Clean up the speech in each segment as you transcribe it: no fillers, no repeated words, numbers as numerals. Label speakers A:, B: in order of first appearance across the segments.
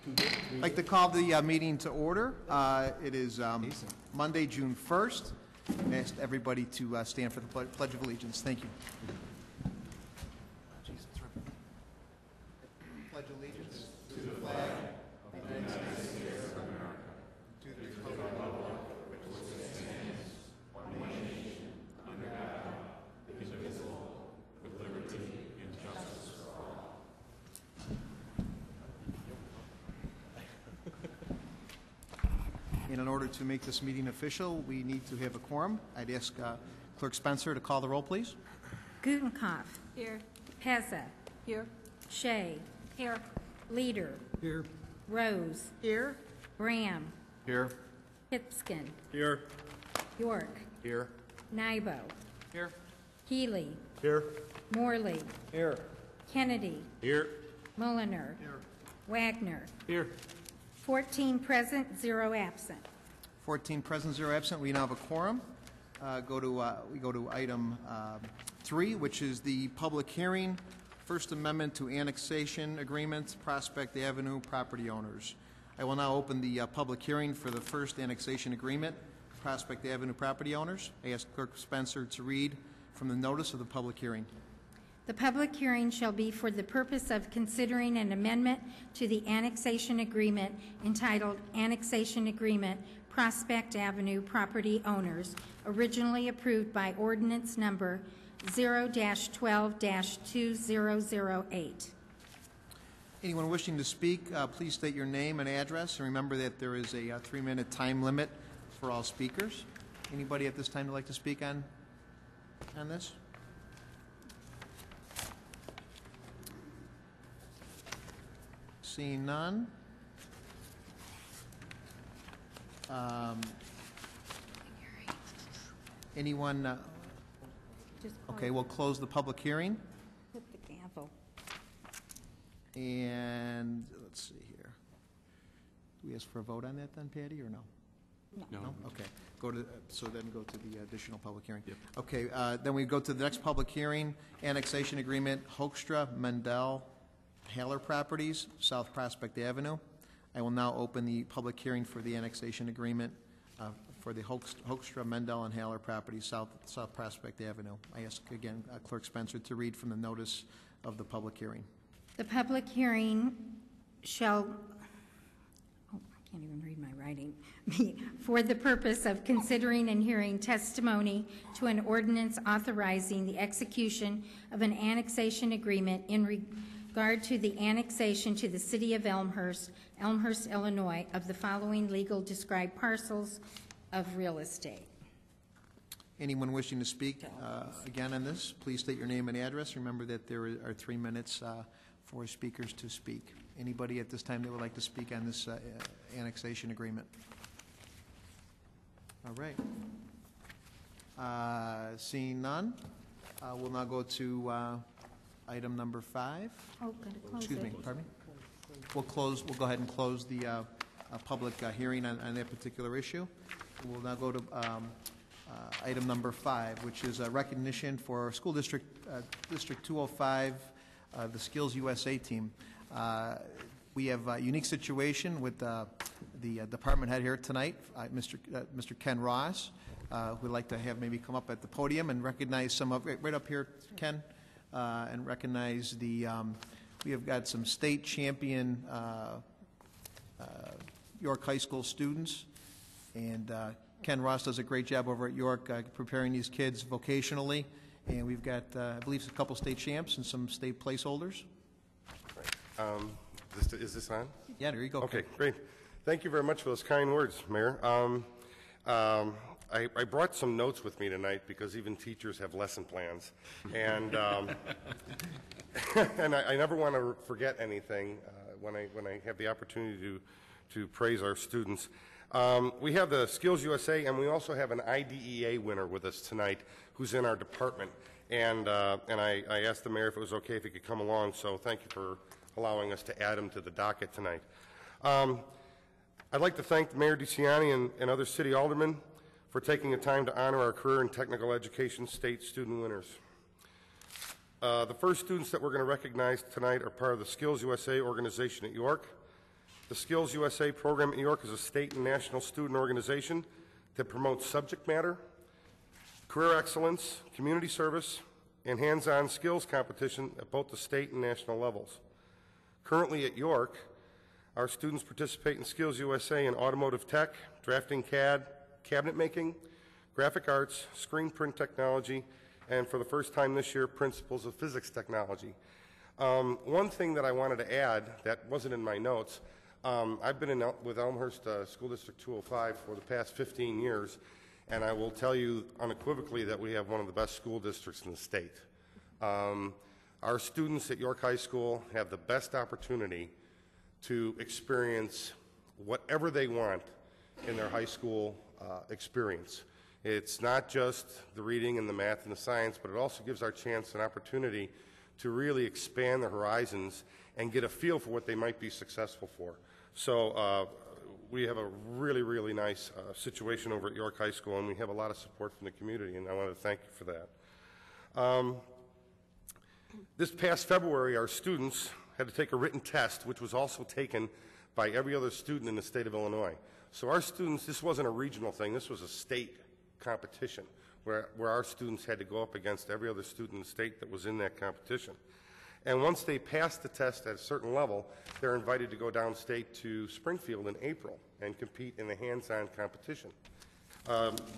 A: I'd like to call the meeting to order. It is Monday, June 1st. I ask everybody to stand for the Pledge of Allegiance. Thank you. Pledge allegiance to the flag of the United States of America, to the republic which stands one nation under God, indivisible, with liberty and justice for all. And in order to make this meeting official, we need to have a quorum. I'd ask Clerk Spencer to call the roll, please.
B: Gutenkopf.
C: Here.
B: Pezza.
C: Here.
B: Shea.
C: Here.
B: Leader.
A: Here.
B: Rose.
C: Here.
B: Bram.
A: Here.
B: Hipskin.
A: Here.
B: York.
A: Here.
B: Nybo.
A: Here.
B: Healy.
A: Here.
B: Morley.
A: Here.
B: Kennedy.
A: Here.
B: Mulliner.
A: Here.
B: Wagner.
A: Here.
B: 14 present, 0 absent.
A: 14 present, 0 absent. We now have a quorum. We go to item 3, which is the public hearing, First Amendment to Annexation Agreement, Prospect Avenue property owners. I will now open the public hearing for the first annexation agreement, Prospect Avenue property owners. I ask Clerk Spencer to read from the notice of the public hearing.
B: The public hearing shall be for the purpose of considering an amendment to the annexation agreement entitled Annexation Agreement, Prospect Avenue Property Owners, originally approved by ordinance number 0-12-2008.
A: Anyone wishing to speak, please state your name and address, and remember that there is a 3-minute time limit for all speakers. Anybody at this time would like to speak on this? Seeing none. Anyone? Okay, we'll close the public hearing.
B: Put the gavel.
A: And let's see here. Do we ask for a vote on that then, Patty, or no? No. Okay. So then go to the additional public hearing. Yep. Okay. Then we go to the next public hearing, annexation agreement, Hoekstra, Mendel, Haller Properties, South Prospect Avenue. I will now open the public hearing for the annexation agreement for the Hoekstra, Mendel, and Haller Properties, South Prospect Avenue. I ask again Clerk Spencer to read from the notice of the public hearing.
B: The public hearing shall, I can't even read my writing, for the purpose of considering and hearing testimony to an ordinance authorizing the execution of an annexation agreement in regard to the annexation to the city of Elmhurst, Illinois, of the following legal described parcels of real estate.
A: Anyone wishing to speak again on this, please state your name and address. Remember that there are 3 minutes for speakers to speak. Anybody at this time that would like to speak on this annexation agreement? All right. Seeing none, we'll now go to item number 5.
B: Oh, gotta close
A: Excuse me,
B: it.
A: pardon me? We'll go ahead and close the public hearing on that particular issue. We'll now go to item number 5, which is a recognition for School District 205, the Skills USA team. We have a unique situation with the department head here tonight, Mr. Ken Ross, who would like to have maybe come up at the podium and recognize some of, right up here, Ken, and recognize the, we have got some state champion York High School students, and Ken Ross does a great job over at York preparing these kids vocationally, and we've got, I believe, a couple state champs and some state placeholders.
D: Right. Is this on?
A: Yeah, there you go.
D: Okay, great. Thank you very much for those kind words, Mayor. I brought some notes with me tonight because even teachers have lesson plans, and and I never want to forget anything when I have the opportunity to praise our students. We have the Skills USA, and we also have an IDEA winner with us tonight who's in our department. And I asked the mayor if it was okay if he could come along, so thank you for allowing us to add him to the docket tonight. I'd like to thank Mayor DeCiani and other city aldermen for taking the time to honor our career and technical education state student winners. The first students that we're going to recognize tonight are part of the Skills USA organization at York. The Skills USA program at York is a state and national student organization that promotes subject matter, career excellence, community service, and hands-on skills competition at both the state and national levels. Currently at York, our students participate in Skills USA in automotive tech, drafting CAD, cabinet making, graphic arts, screen print technology, and for the first time this year, principles of physics technology. One thing that I wanted to add that wasn't in my notes, I've been with Elmhurst School District 205 for the past 15 years, and I will tell you unequivocally that we have one of the best school districts in the state. Our students at York High School have the best opportunity to experience whatever they want in their high school experience. It's not just the reading and the math and the science, but it also gives our chance an opportunity to really expand their horizons and get a feel for what they might be successful for. So we have a really, really nice situation over at York High School, and we have a lot of support from the community, and I want to thank you for that. This past February, our students had to take a written test, which was also taken by every other student in the state of Illinois. So our students, this wasn't a regional thing, this was a state competition where our students had to go up against every other student in the state that was in that competition. And once they passed the test at a certain level, they're invited to go downstate to Springfield in April and compete in the hands-on competition.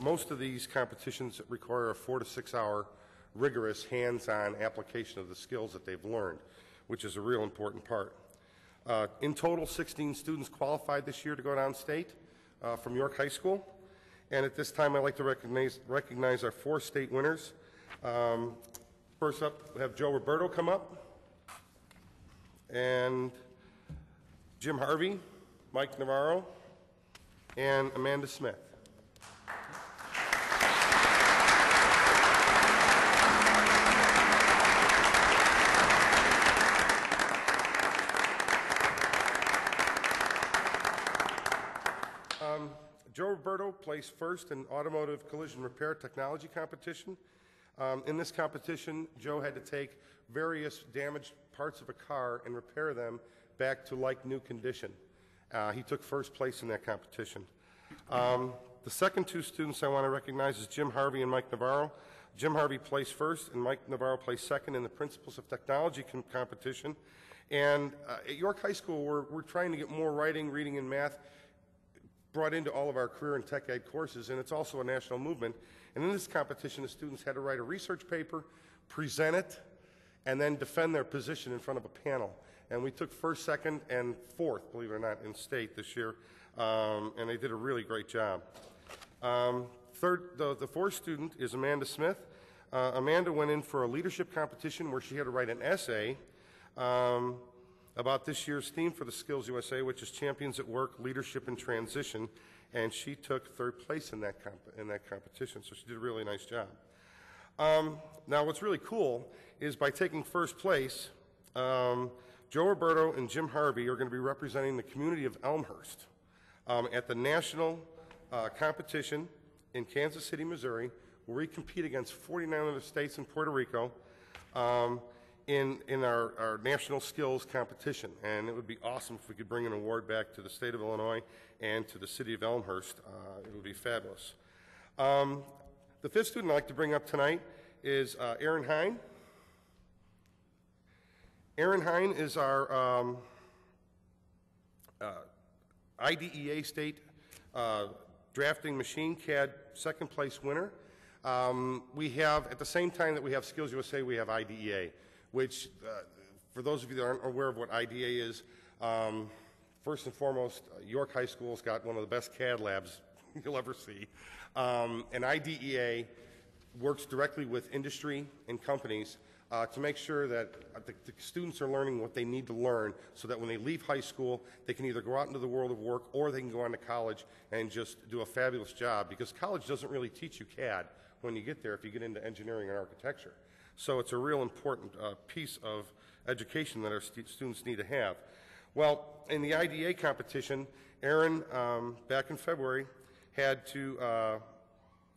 D: Most of these competitions require a 4 to 6 hour rigorous hands-on application of the skills that they've learned, which is a real important part. In total, 16 students qualified this year to go downstate from York High School. And at this time, I'd like to recognize our 4 state winners. First up, we have Joe Roberto come up, and Jim Harvey, Mike Navarro, and Amanda Smith. Joe Roberto placed first in automotive collision repair technology competition. In this competition, Joe had to take various damaged parts of a car and repair them back to like new condition. He took first place in that competition. The second 2 students I want to recognize is Jim Harvey and Mike Navarro. Jim Harvey placed first and Mike Navarro placed second in the Principles of Technology competition. And at York High School, we're trying to get more writing, reading, and math brought into all of our career and tech ed courses, and it's also a national movement. And in this competition, the students had to write a research paper, present it, and then defend their position in front of a panel. And we took first, second, and fourth, believe it or not, in state this year, and they did a really great job. Third, the fourth student is Amanda Smith. Amanda went in for a leadership competition where she had to write an essay about this year's theme for the Skills USA, which is Champions at Work, Leadership and Transition, and she took third place in that competition, so she did a really nice job. Now, what's really cool is by taking first place, Joe Roberto and Jim Harvey are going to be representing the community of Elmhurst at the national competition in Kansas City, Missouri, where we compete against 49 other states and Puerto Rico. In our national skills competition, and it would be awesome if we could bring an award back to the state of Illinois and to the city of Elmhurst. It would be fabulous. The fifth student I'd like to bring up tonight is Aaron Hine. Aaron Hine is our IDEA state drafting machine CAD second place winner. We have, at the same time that we have Skills USA, we have IDEA, which, for those of you that aren't aware of what IDEA is, first and foremost, York High School's got one of the best CAD labs you'll ever see. And IDEA works directly with industry and companies to make sure that the students are learning what they need to learn so that when they leave high school, they can either go out into the world of work or they can go on to college and just do a fabulous job, because college doesn't really teach you CAD when you get there if you get into engineering and architecture. So it's a real important piece of education that our students need to have. Well, in the IDEA competition, Aaron, back in February, had to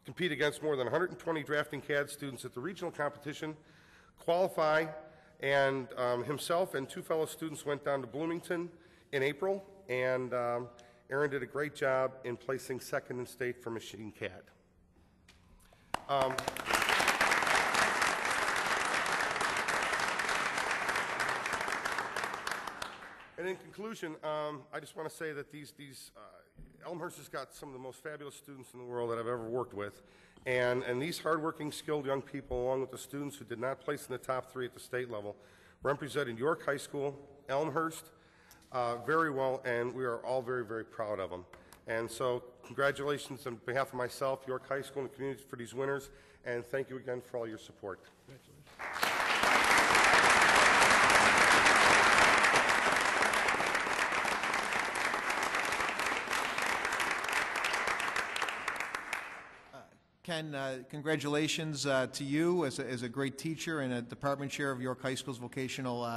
D: compete against more than 120 drafting CAD students at the regional competition, qualify, and himself and 2 fellow students went down to Bloomington in April and Aaron did a great job in placing second in state for Machine Cat. And in conclusion, I just want to say that Elmhurst has got some of the most fabulous students in the world that I've ever worked with. And these hardworking, skilled young people, along with the students who did not place in the top 3 at the state level, represented York High School, Elmhurst, very well, and we are all very, very proud of them. And so congratulations on behalf of myself, York High School, and the community for these winners, and thank you again for all your support.
A: Ken, congratulations to you as a great teacher and a department chair of York High School's vocational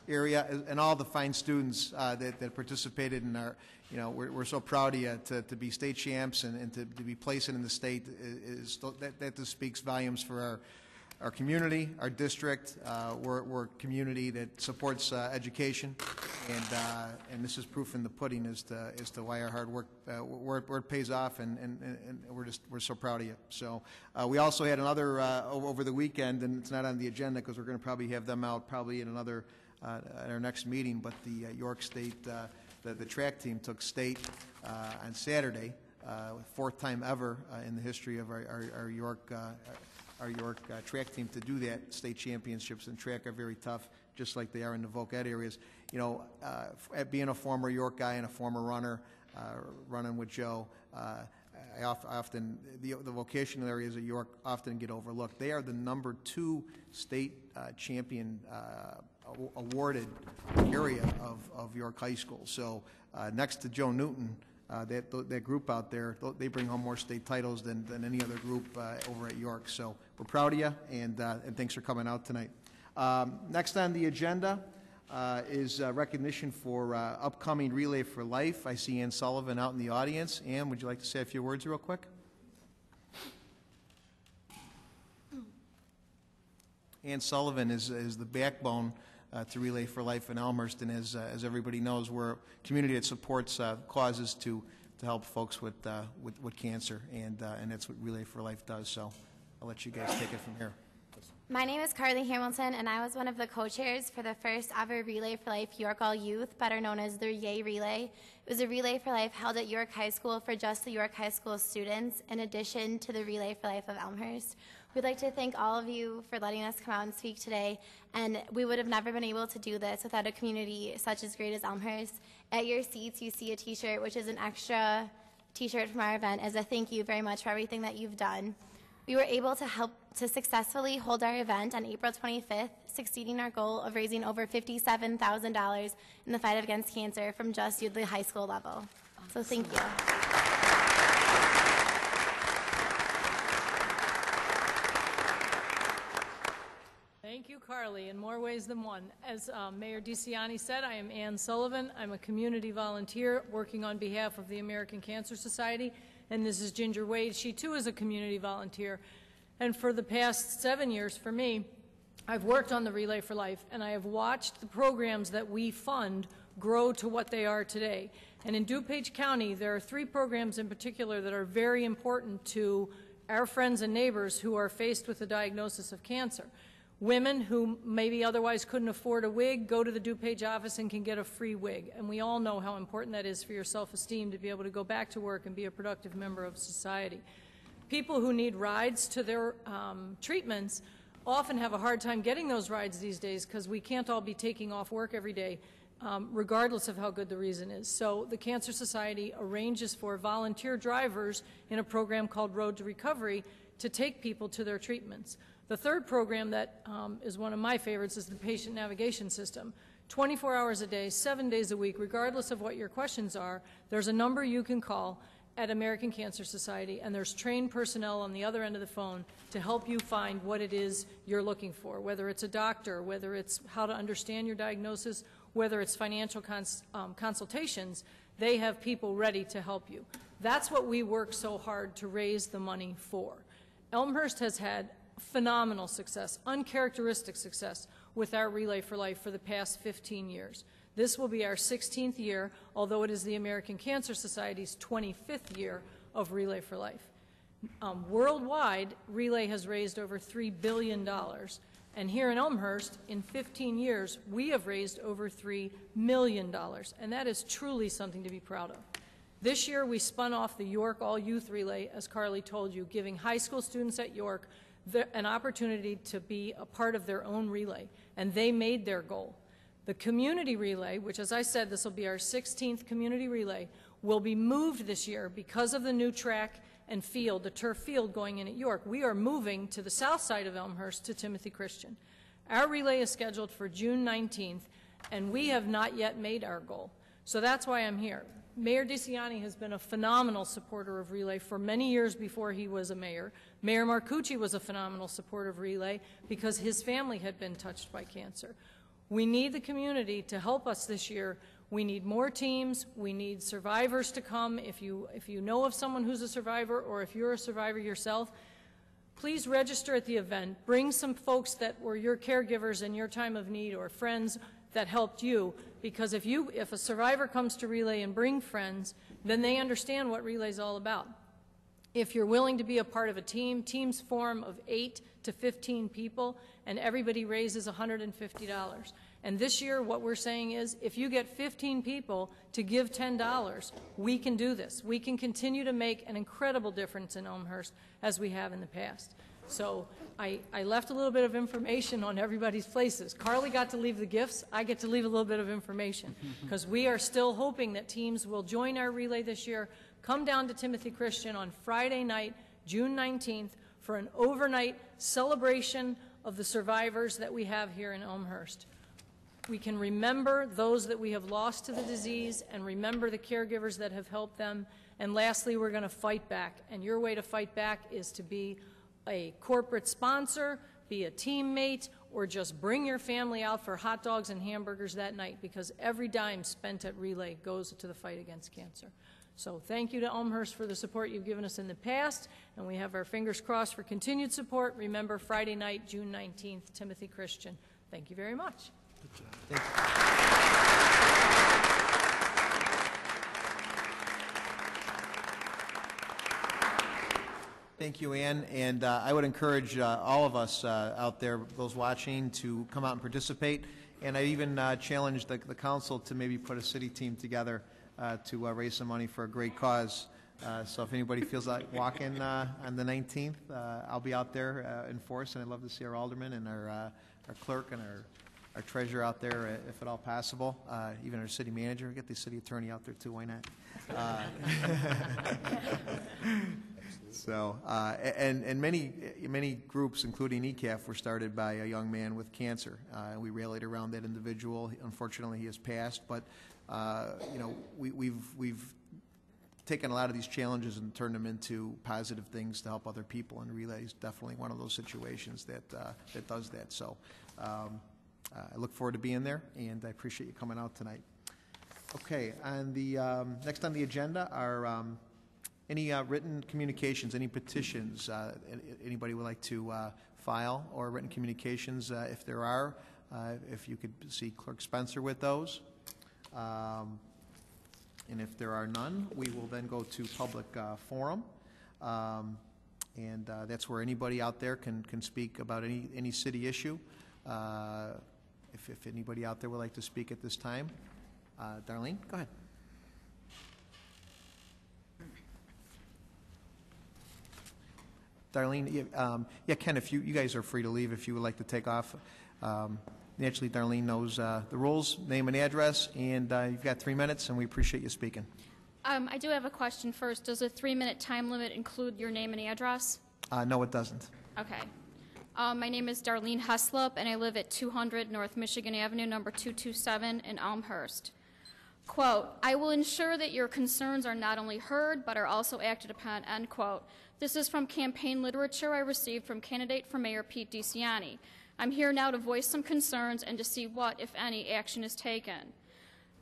A: area, and all the fine students that participated in our, we're so proud of you to be state champs and to be placing in the state. That just speaks volumes for our community, our district. We're a community that supports education, and this is proof in the pudding as to why our hard work where it pays off, and we're so proud of you. So we also had another over the weekend, and it's not on the agenda because we're going to probably have them out probably in another at our next meeting. But the York State the track team took state on Saturday, 4th time ever in the history of our York. Our York track team to do that. State championships in track are very tough, just like they are in the voc ed areas. Being a former York guy and a former runner, running with Joe, I often the vocational areas of York often get overlooked. They are the #2 state champion awarded area of York High School. So next to Joe Newton. That group out there, they bring home more state titles than any other group over at York. So we're proud of you, and thanks for coming out tonight. Next on the agenda is recognition for upcoming Relay for Life. I see Ann Sullivan out in the audience. Ann, would you like to say a few words real quick? Ann Sullivan is the backbone to Relay for Life in Elmhurst, and as everybody knows, we're a community that supports causes to help folks with cancer, and that's what Relay for Life does. So I'll let you guys take it from here.
C: My name is Carly Hamilton, and I was one of the co-chairs for the first ever Relay for Life York All Youth, better known as the Yay Relay. It was a Relay for Life held at York High School for just the York High School students, in addition to the Relay for Life of Elmhurst. We'd like to thank all of you for letting us come out and speak today, and we would have never been able to do this without a community such as great as Elmhurst. At your seats, you see a t-shirt, which is an extra t-shirt from our event as a thank you very much for everything that you've done. We were able to help to successfully hold our event on April 25th, succeeding our goal of raising over $57,000 in the fight against cancer from just the high school level. So thank you.
E: Thank you, Carly, in more ways than one. As Mayor DeCiani said, I am Ann Sullivan. I'm a community volunteer working on behalf of the American Cancer Society, and this is Ginger Wade. She, too, is a community volunteer. And for the past 7 years, for me, I've worked on the Relay for Life, and I have watched the programs that we fund grow to what they are today. And in DuPage County, there are 3 programs in particular that are very important to our friends and neighbors who are faced with the diagnosis of cancer. Women who maybe otherwise couldn't afford a wig go to the DuPage office and can get a free wig. And we all know how important that is for your self-esteem to be able to go back to work and be a productive member of society. People who need rides to their treatments often have a hard time getting those rides these days because we can't all be taking off work every day, regardless of how good the reason is. So the Cancer Society arranges for volunteer drivers in a program called Road to Recovery to take people to their treatments. The third program that is one of my favorites is the Patient Navigation System. 24 hours a day, 7 days a week, regardless of what your questions are, there's a number you can call at American Cancer Society, and there's trained personnel on the other end of the phone to help you find what it is you're looking for, whether it's a doctor, whether it's how to understand your diagnosis, whether it's financial consultations. They have people ready to help you. That's what we work so hard to raise the money for. Elmhurst has had phenomenal success, uncharacteristic success with our Relay for Life for the past 15 years. This will be our 16th year, although it is the American Cancer Society's 25th year of Relay for Life. Worldwide, Relay has raised over $3 billion. And here in Elmhurst, in 15 years, we have raised over $3 million. And that is truly something to be proud of. This year, we spun off the York All-Youth Relay, as Carly told you, giving high school students at York an opportunity to be a part of their own relay. And they made their goal. The community relay, which, as I said, this will be our 16th community relay, will be moved this year because of the new track and field, the turf field going in at York. We are moving to the south side of Elmhurst to Timothy Christian. Our relay is scheduled for June 19th, and we have not yet made our goal. So that's why I'm here. Mayor DeCiani has been a phenomenal supporter of Relay for many years before he was a mayor. Mayor Marcucci was a phenomenal supporter of Relay because his family had been touched by cancer. We need the community to help us this year. We need more teams. We need survivors to come. If you know of someone who's a survivor, or if you're a survivor yourself, please register at the event. Bring some folks that were your caregivers in your time of need, or friends that helped you, because if a survivor comes to Relay and bring friends, then they understand what Relay's all about. If you're willing to be a part of a team, teams form of 8 to 15 people, and everybody raises $150. And this year, what we're saying is, if you get 15 people to give $10, we can do this. We can continue to make an incredible difference in Elmhurst as we have in the past. So I left a little bit of information on everybody's places. Carly got to leave the gifts. I get to leave a little bit of information, because we are still hoping that teams will join our relay this year. Come down to Timothy Christian on Friday night, June 19th, for an overnight celebration of the survivors that we have here in Elmhurst. We can remember those that we have lost to the disease and remember the caregivers that have helped them. And lastly, we're going to fight back. And your way to fight back is to be a corporate sponsor, be a teammate, or just bring your family out for hot dogs and hamburgers that night, because every dime spent at Relay goes to the fight against cancer. So thank you to Elmhurst for the support you've given us in the past, and we have our fingers crossed for continued support. Remember, Friday night, June 19th, Timothy Christian. Thank you very much.
A: Thank you. Thank you, Ann, and I would encourage all of us out there, those watching, to come out and participate. And I even challenge the council to maybe put a city team together to raise some money for a great cause. So if anybody feels like walking on the 19th, I'll be out there in force, and I'd love to see our alderman and our clerk and our treasurer out there, if at all possible. Even our city manager, get the city attorney out there too. Why not? So, and many groups, including ECAF, were started by a young man with cancer. We rallied around that individual. Unfortunately, he has passed, but you know, we've taken a lot of these challenges and turned them into positive things to help other people. And Relay is definitely one of those situations that that does that. So, I look forward to being there, and I appreciate you coming out tonight. Okay, and the next on the agenda are any written communications, any petitions anybody would like to file, or written communications, if there are, if you could see Clerk Spencer with those. And if there are none, we will then go to public forum. And that's where anybody out there can speak about any city issue. If anybody out there would like to speak at this time. Darlene, go ahead. Darlene, yeah, Ken, if you guys are free to leave if you would like to take off. Naturally, Darlene knows the rules, name and address, and you've got 3 minutes, and we appreciate you speaking.
F: I do have a question first. Does a 3-minute time limit include your name and address?
A: No, it doesn't.
F: Okay. My name is Darlene Heslop, and I live at 200 North Michigan Avenue, number 227 in Elmhurst. Quote, I will ensure that your concerns are not only heard, but are also acted upon, end quote. This is from campaign literature I received from candidate for Mayor Pete DeCiani. I'm here now to voice some concerns and to see what, if any, action is taken.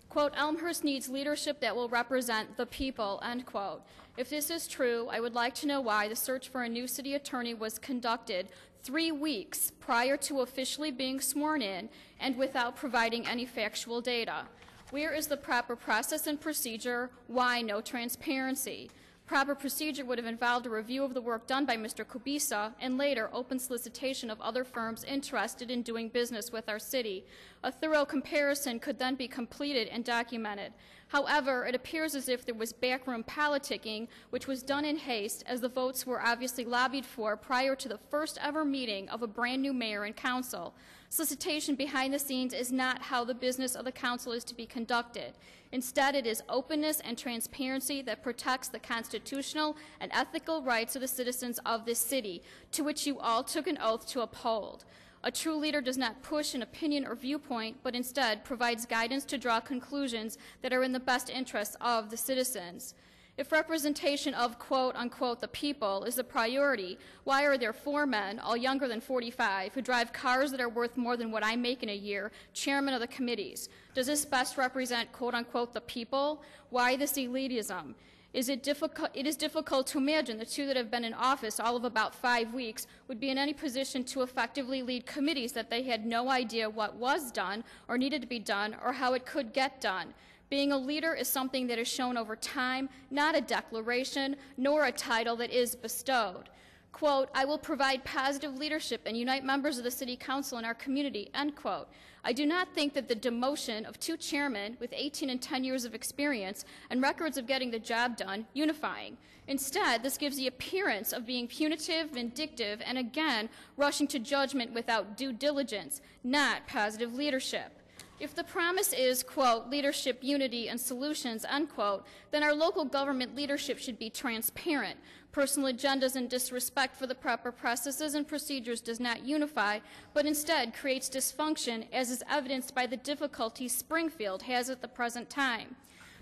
F: Quote, Elmhurst needs leadership that will represent the people, end quote. If this is true, I would like to know why the search for a new city attorney was conducted 3 weeks prior to officially being sworn in and without providing any factual data. Where is the proper process and procedure? Why no transparency? Proper procedure would have involved a review of the work done by Mr. Kubisa and later open solicitation of other firms interested in doing business with our city. A thorough comparison could then be completed and documented. However, it appears as if there was backroom politicking, which was done in haste as the votes were obviously lobbied for prior to the first ever meeting of a brand new mayor and council. Solicitation behind the scenes is not how the business of the council is to be conducted. Instead, it is openness and transparency that protects the constitutional and ethical rights of the citizens of this city, to which you all took an oath to uphold. A true leader does not push an opinion or viewpoint, but instead provides guidance to draw conclusions that are in the best interests of the citizens. If representation of, quote, unquote, the people is the priority, why are there 4 men, all younger than 45, who drive cars that are worth more than what I make in a year, chairman of the committees? Does this best represent, quote, unquote, the people? Why this elitism? It is difficult to imagine the 2 that have been in office all of about 5 weeks would be in any position to effectively lead committees that they had no idea what was done or needed to be done or how it could get done. Being a leader is something that is shown over time, not a declaration, nor a title that is bestowed. Quote, I will provide positive leadership and unite members of the City Council in our community, end quote. I do not think that the demotion of 2 chairmen with 18 and 10 years of experience and records of getting the job done unifying. Instead, this gives the appearance of being punitive, vindictive, and again, rushing to judgment without due diligence, not positive leadership. If the promise is, quote, leadership, unity, and solutions, unquote, then our local government leadership should be transparent. Personal agendas and disrespect for the proper processes and procedures does not unify, but instead creates dysfunction, as is evidenced by the difficulties Springfield has at the present time.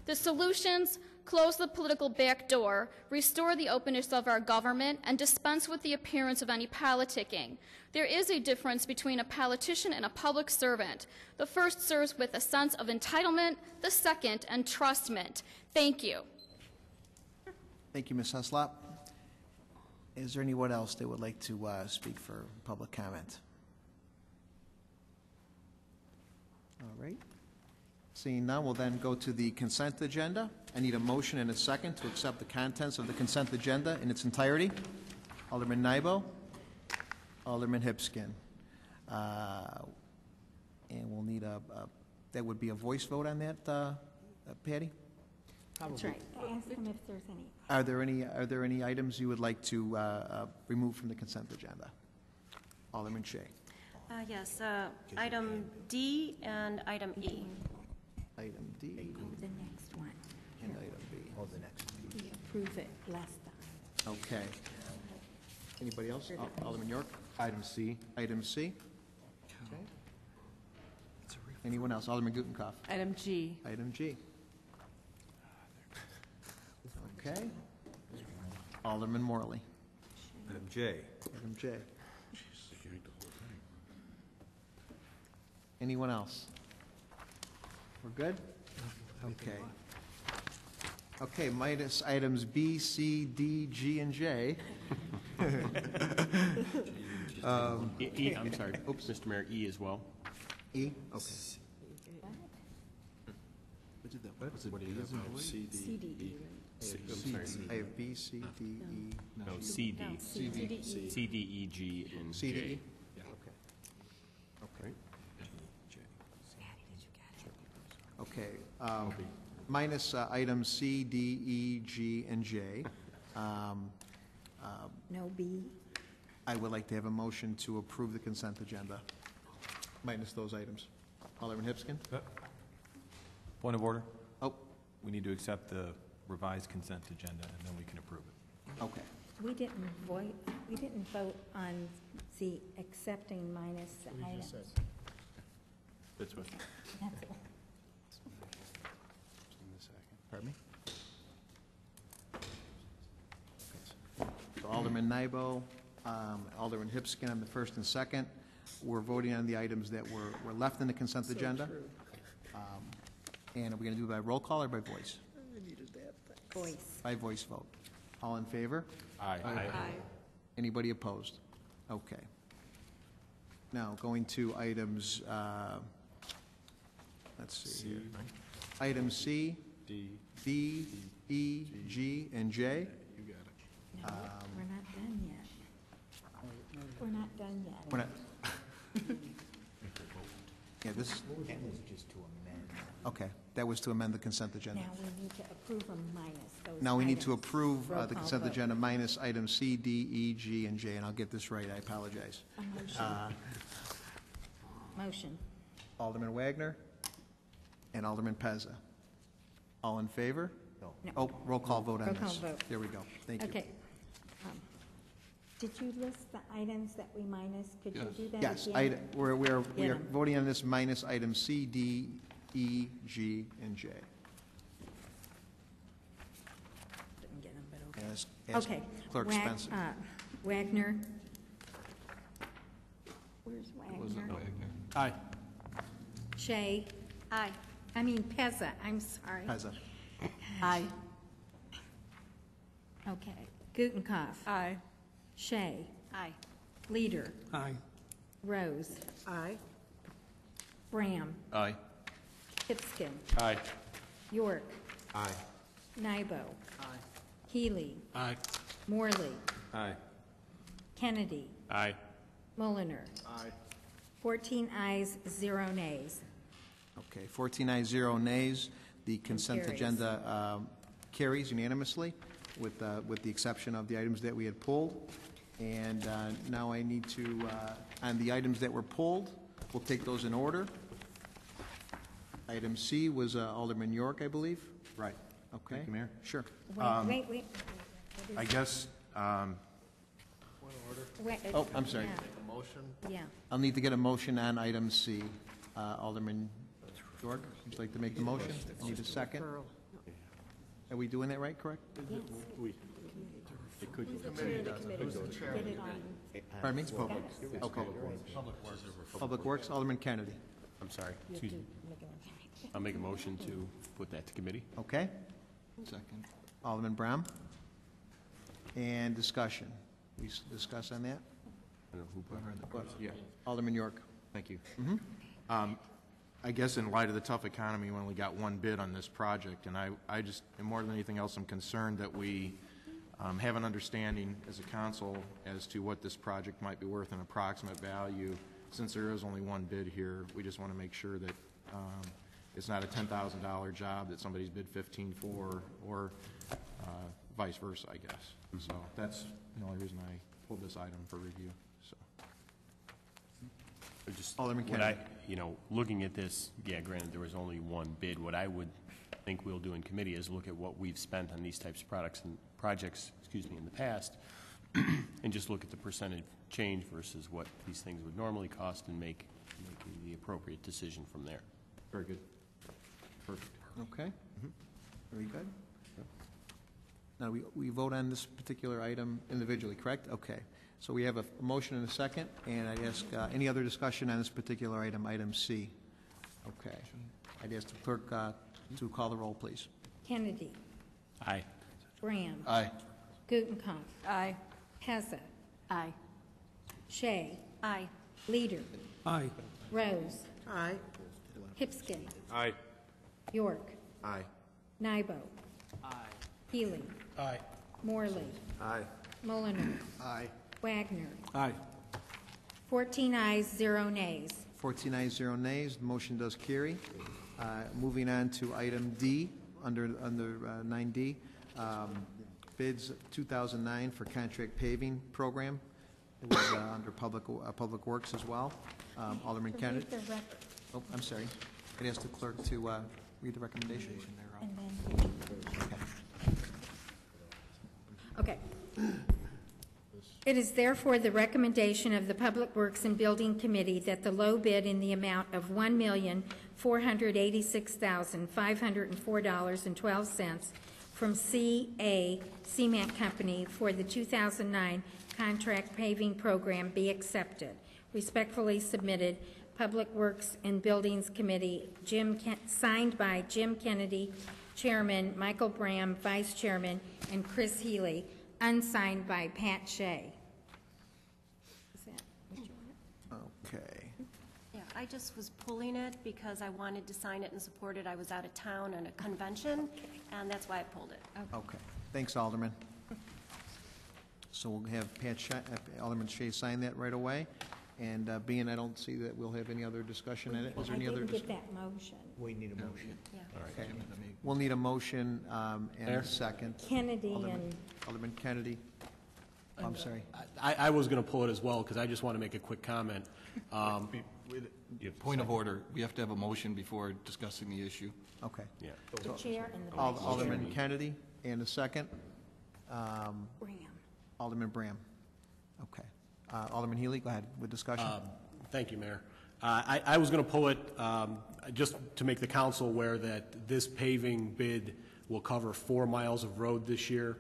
F: The solutions: close the political back door, restore the openness of our government, and dispense with the appearance of any politicking. There is a difference between a politician and a public servant. The first serves with a sense of entitlement, the second, entrustment. Thank you.
A: Thank you, Ms. Heslop. Is there anyone else that would like to speak for public comment? All right. Seeing none, we'll then go to the consent agenda. I need a motion and a second to accept the contents of the consent agenda in its entirety. Alderman Nybo, Alderman Hipskin. And we'll need that would be a voice vote on that, Patty?
B: That's right. Ask them if there's any.
A: Are there any items you would like to remove from the consent agenda? Alderman Shea.
G: Yes, item D and item E.
A: Item D
B: The next one.
A: and item B. Oh, the next.
B: We approved it last time.
A: Okay. Anybody else? Alderman York?
H: Item C.
A: Item C. Okay. Anyone else? Alderman Gutenkopf?
I: Item G.
A: Item G. Okay. Alderman Morley?
H: Item J.
A: Item J. Anyone else? We're good? Okay. Okay, minus items B, C, D, G, and J.
J: E, I'm sorry. Oops, Mr. Mayor, E as well.
A: E? Okay.
H: What do you have? C, D,
I: C, D, E.
J: I'm sorry.
A: I have B, C, D, E.
J: No, C, D.
I: C, D, E.
J: C, D, E, G, and
A: C, D,
J: J.
A: E? Okay. Okay. Minus items C, D, E, G, and J.
B: No B.
A: I would like to have a motion to approve the consent agenda, minus those items. Alderman Hipskin?
K: Point of order.
A: Oh,
K: We need to accept the revised consent agenda, and then we can approve it.
A: okay.
B: We didn't vote on the accepting minus the items.
J: That's what.
B: That's all.
A: Pardon me? So Alderman Nybo, Alderman Hipskin on the first and second. We're voting on the items that were left in the consent agenda. And are we going to do it by roll call or by voice?
B: Voice.
A: By voice vote. All in favor?
J: Aye.
A: Anybody opposed? Okay. Now, going to items, let's see here. item C, D, E, G, and J.
B: No, we're not done yet. We're not done yet.
A: We're not. Yeah, this. That was just to amend. Okay, that was to amend the consent agenda.
B: Now we need to approve them minus those
A: Now we need to
B: items.
A: approve
B: Roll
A: the
B: call
A: consent
B: vote.
A: agenda minus items C, D, E, G, and J, and I'll get this right, I apologize.
B: A motion. Motion.
A: Alderman Wagner and Alderman Pezza. All in favor?
B: No.
A: Oh, roll call vote on
B: Roll
A: this.
B: call vote.
A: There we go. Thank you.
B: Okay. Did you list the items that we minus? Could you do that
A: Yes,
B: again?
A: we are
B: Get 'em.
A: voting on this minus items C, D, E, G, and J.
B: Didn't get 'em, but okay.
A: As
B: Okay.
A: Clerk Spencer.
B: Wagner. Where's Wagner?
K: Aye.
B: Shay.
G: Aye.
B: Pezza, I'm sorry.
A: Pezza.
B: Aye. Okay. Gutenkopf.
G: Aye.
B: Shay.
G: Aye.
B: Leader.
K: Aye.
B: Rose.
G: Aye.
B: Bram.
K: Aye.
B: Hipskin.
K: Aye.
B: York.
H: Aye.
B: Nybo. Healy.
K: Aye.
B: Morley.
H: Aye.
B: Kennedy.
K: Aye.
B: Mulliner.
H: Aye.
B: 14 ayes, 0 nays.
A: Okay, 14 ayes, 0 nays. The consent
B: carries.
A: agenda carries unanimously with the exception of the items that we had pulled. And now I need to, on the items that were pulled, we'll take those in order. Item C was Alderman York, I believe.
H: Right.
A: Okay.
H: Thank you, Mayor.
A: Sure.
B: Wait.
H: I guess,
A: Oh, I'm sorry.
B: Yeah.
A: I'll need to get a motion on item C. Alderman York, would you like to make the motion? I need a second. Are we doing that right, correct?
B: Get it on.
A: Pardon me? Okay. Public Works, Alderman Kennedy.
J: I'm sorry, excuse me. I'll make a motion to put that to committee.
A: Okay. Second. Alderman Brown. And discussion. We discuss on that?
J: I don't know who put
H: yeah,
A: Alderman York.
H: thank you. I guess in light of the tough economy, we only got one bid on this project, and I just, and more than anything else, I'm concerned that we have an understanding as a council as to what this project might be worth, an approximate value. Since there is only one bid here, we just want to make sure that it's not a $10,000 job that somebody's bid 15 for, or vice versa, I guess. So that's the only reason I pulled this item for review. So.
J: Just
A: Alderman
J: what
A: Kennedy.
J: looking at this, yeah, granted, there was only one bid. What I would think we'll do in committee is look at what we've spent on these types of projects, in the past, and just look at the percentage change versus what these things would normally cost and make the appropriate decision from there.
H: Very good. Perfect.
A: Okay. Very good. Now, we vote on this particular item individually, correct? Okay. So we have a motion and a second, and I'd ask any other discussion on this particular item, item C. Okay. I'd ask the clerk to call the roll, please.
B: Kennedy.
J: Aye.
B: Graham.
A: Aye.
B: Gutenkopf.
G: Aye.
B: Pezza.
G: Aye.
B: Shay.
G: Aye.
B: Leader.
K: Aye.
B: Rose.
G: Aye.
B: Hipskin.
H: Aye.
B: York.
H: Aye.
B: Nybo. Healy.
K: Aye.
B: Morley.
H: Aye.
B: Mulliner.
H: Aye.
B: Wagner.
K: Aye.
B: 14 ayes, 0 nays.
A: 14 ayes, 0 nays. The motion does carry. Moving on to item D, under 9D, bids 2009 for contract paving program. It was under Public Works as well. Alderman Kennedy.
B: Read the rec-
A: Oh, I'm sorry. I'd ask the clerk to read the recommendation.
B: and then- Okay. It is therefore the recommendation of the Public Works and Building Committee that the low bid in the amount of $1,486,504.12 from CA Cement Company for the 2009 contract paving program be accepted. Respectfully submitted, Public Works and Buildings Committee, signed by Jim Kennedy, Chairman, Michael Bram, Vice Chairman, and Chris Healy, unsigned by Pat Shea. Is that what you want?
A: Okay.
G: Yeah, I just was pulling it because I wanted to sign it and support it. I was out of town on a convention, and that's why I pulled it.
A: Okay. Thanks, Alderman. So we'll have Alderman Shea sign that right away. And being I don't see that we'll have any other discussion in it. Is there any other
B: I
A: discussion?
B: didn't get that motion.
A: We need a motion.
G: Yeah.
A: Okay. We'll need a motion and a second.
B: Kennedy
A: Alderman Kennedy. I'm sorry.
J: I was going to pull it as well, because I just want to make a quick comment.
I: Point of order, we have to have a motion before discussing the issue.
A: Okay.
J: Yeah.
B: the chair and the vice chair.
A: Alderman Kennedy and a second.
B: Graham.
A: Alderman Bram. Okay. Alderman Healy, go ahead with discussion.
J: Thank you, Mayor. I was going to pull it just to make the council aware that this paving bid will cover 4 miles of road this year.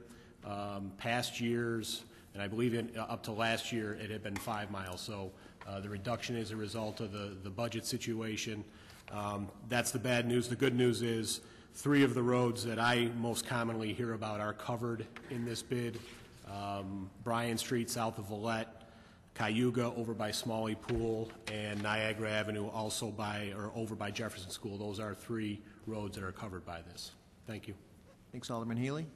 J: Past years, and I believe up to last year, it had been 5 miles. So the reduction is a result of the budget situation. That's the bad news. The good news is 3 of the roads that I most commonly hear about are covered in this bid. Bryan Street south of Villette, Cayuga over by Smalley Pool, and Niagara Avenue also over by Jefferson School. Those are 3 roads that are covered by this. Thank you.
A: Thanks, Alderman Healy.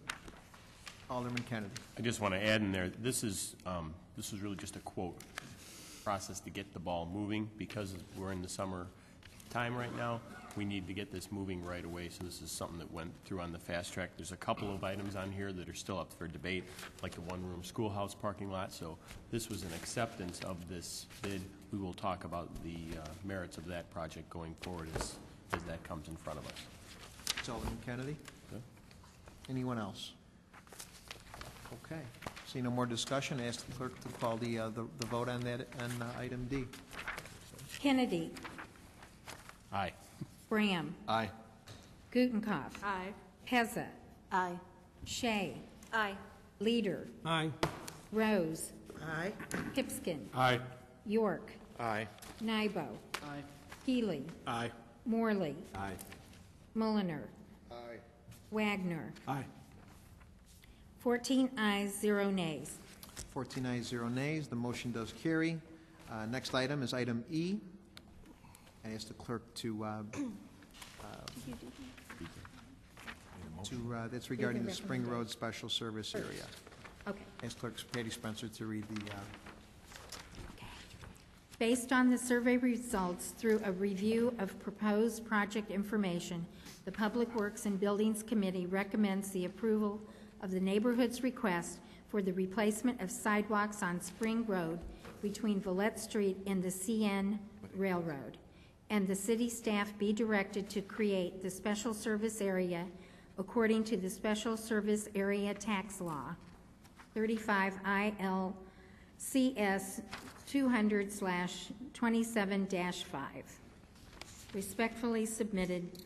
A: Alderman Kennedy.
J: I just want to add in there, this is really just a quote process to get the ball moving, because we're in the summer time right now. We need to get this moving right away, so this is something that went through on the fast track. There's a couple of items on here that are still up for debate, like the one-room schoolhouse parking lot. So this was an acceptance of this bid. We will talk about the merits of that project going forward as that comes in front of us.
A: Thanks, Alderman Kennedy.
J: Okay.
A: Anyone else? Okay. See no more discussion. Ask the clerk to call the vote on that on item D.
B: Kennedy.
J: Aye.
B: Graham.
I: Aye.
B: Gutenkopf.
G: Aye.
B: Pezza.
G: Aye.
B: Shea.
G: Aye.
B: Leader.
K: Aye.
B: Rose.
G: Aye.
B: Pipskin.
K: Aye.
B: York.
I: Aye.
B: Nybo.
G: Aye.
B: Healy.
J: Aye.
B: Morley.
K: Aye.
B: Mulliner.
A: Aye.
B: Wagner.
K: Aye.
B: 14 ayes, 0 nays.
A: 14 ayes, 0 nays. The motion does carry. Next item is item E. I ask the clerk that's regarding the Spring Road Special Service Area.
B: Okay.
A: Ask Clerk Patty Spencer to read the,
B: Based on the survey results through a review of proposed project information, the Public Works and Buildings Committee recommends the approval of the neighborhood's request for the replacement of sidewalks on Spring Road between Villette Street and the CN Railroad, and the city staff be directed to create the special service area according to the Special Service Area Tax Law, 35 ILCS 200/27-5. Respectfully submitted,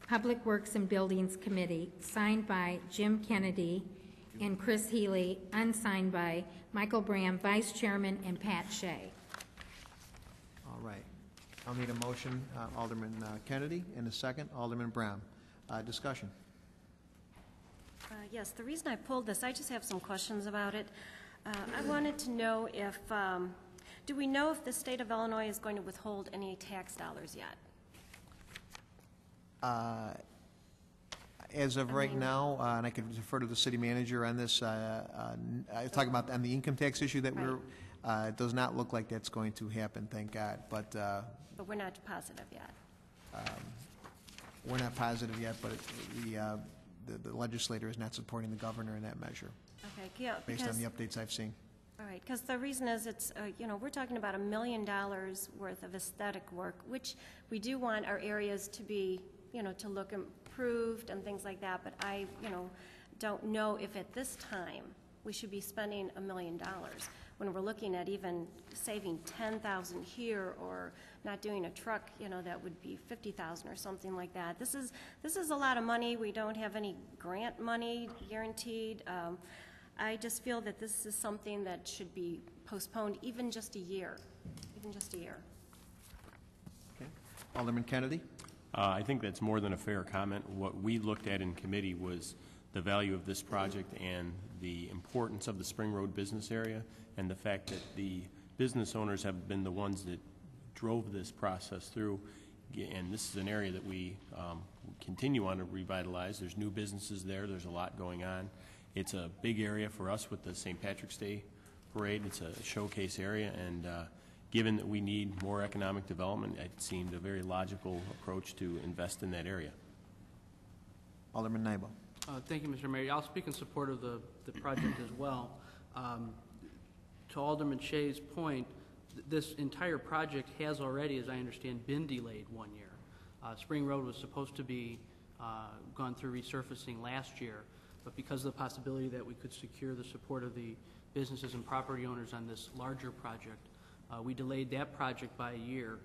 B: Public Works and Buildings Committee, signed by Jim Kennedy and Chris Healy, unsigned by Michael Bram, Vice Chairman, and Pat Shea.
A: all right. I'll need a motion, Alderman Kennedy, and a second, Alderman Brown. Discussion.
G: Yes, the reason I pulled this, I just have some questions about it. I wanted to know if, do we know if the state of Illinois is going to withhold any tax dollars yet?
A: As of right now, and I could defer to the city manager on this, talking about on the income tax issue that it does not look like that's going to happen, thank God. But
G: we're not positive yet.
A: we're not positive yet, but the legislator is not supporting the governor in that measure,
G: Okay, yeah,
A: based on the updates I've seen.
G: all right, because the reason is it's, we're talking about $1 million worth of aesthetic work, which we do want our areas to be, to look improved and things like that, but I, don't know if at this time we should be spending $1 million when we're looking at even saving 10,000 here or not doing a truck, that would be 50,000 or something like that. This is a lot of money. We don't have any grant money guaranteed. I just feel that this is something that should be postponed even just a year,
A: Okay. Alderman Kennedy?
J: I think that's more than a fair comment. What we looked at in committee was the value of this project and the importance of the Spring Road business area, and the fact that the business owners have been the ones that drove this process through. And this is an area that we continue on to revitalize. There's new businesses there. There's a lot going on. It's a big area for us with the St. Patrick's Day Parade. It's a showcase area, and given that we need more economic development, it seemed a very logical approach to invest in that area.
A: Alderman Nybo.
L: Thank you, Mr. Mayor. I'll speak in support of the project as well. To Alderman Shea's point, this entire project has already, as I understand, been delayed 1 year. Spring Road was supposed to be gone through resurfacing last year, but because of the possibility that we could secure the support of the businesses and property owners on this larger project, we delayed that project by a year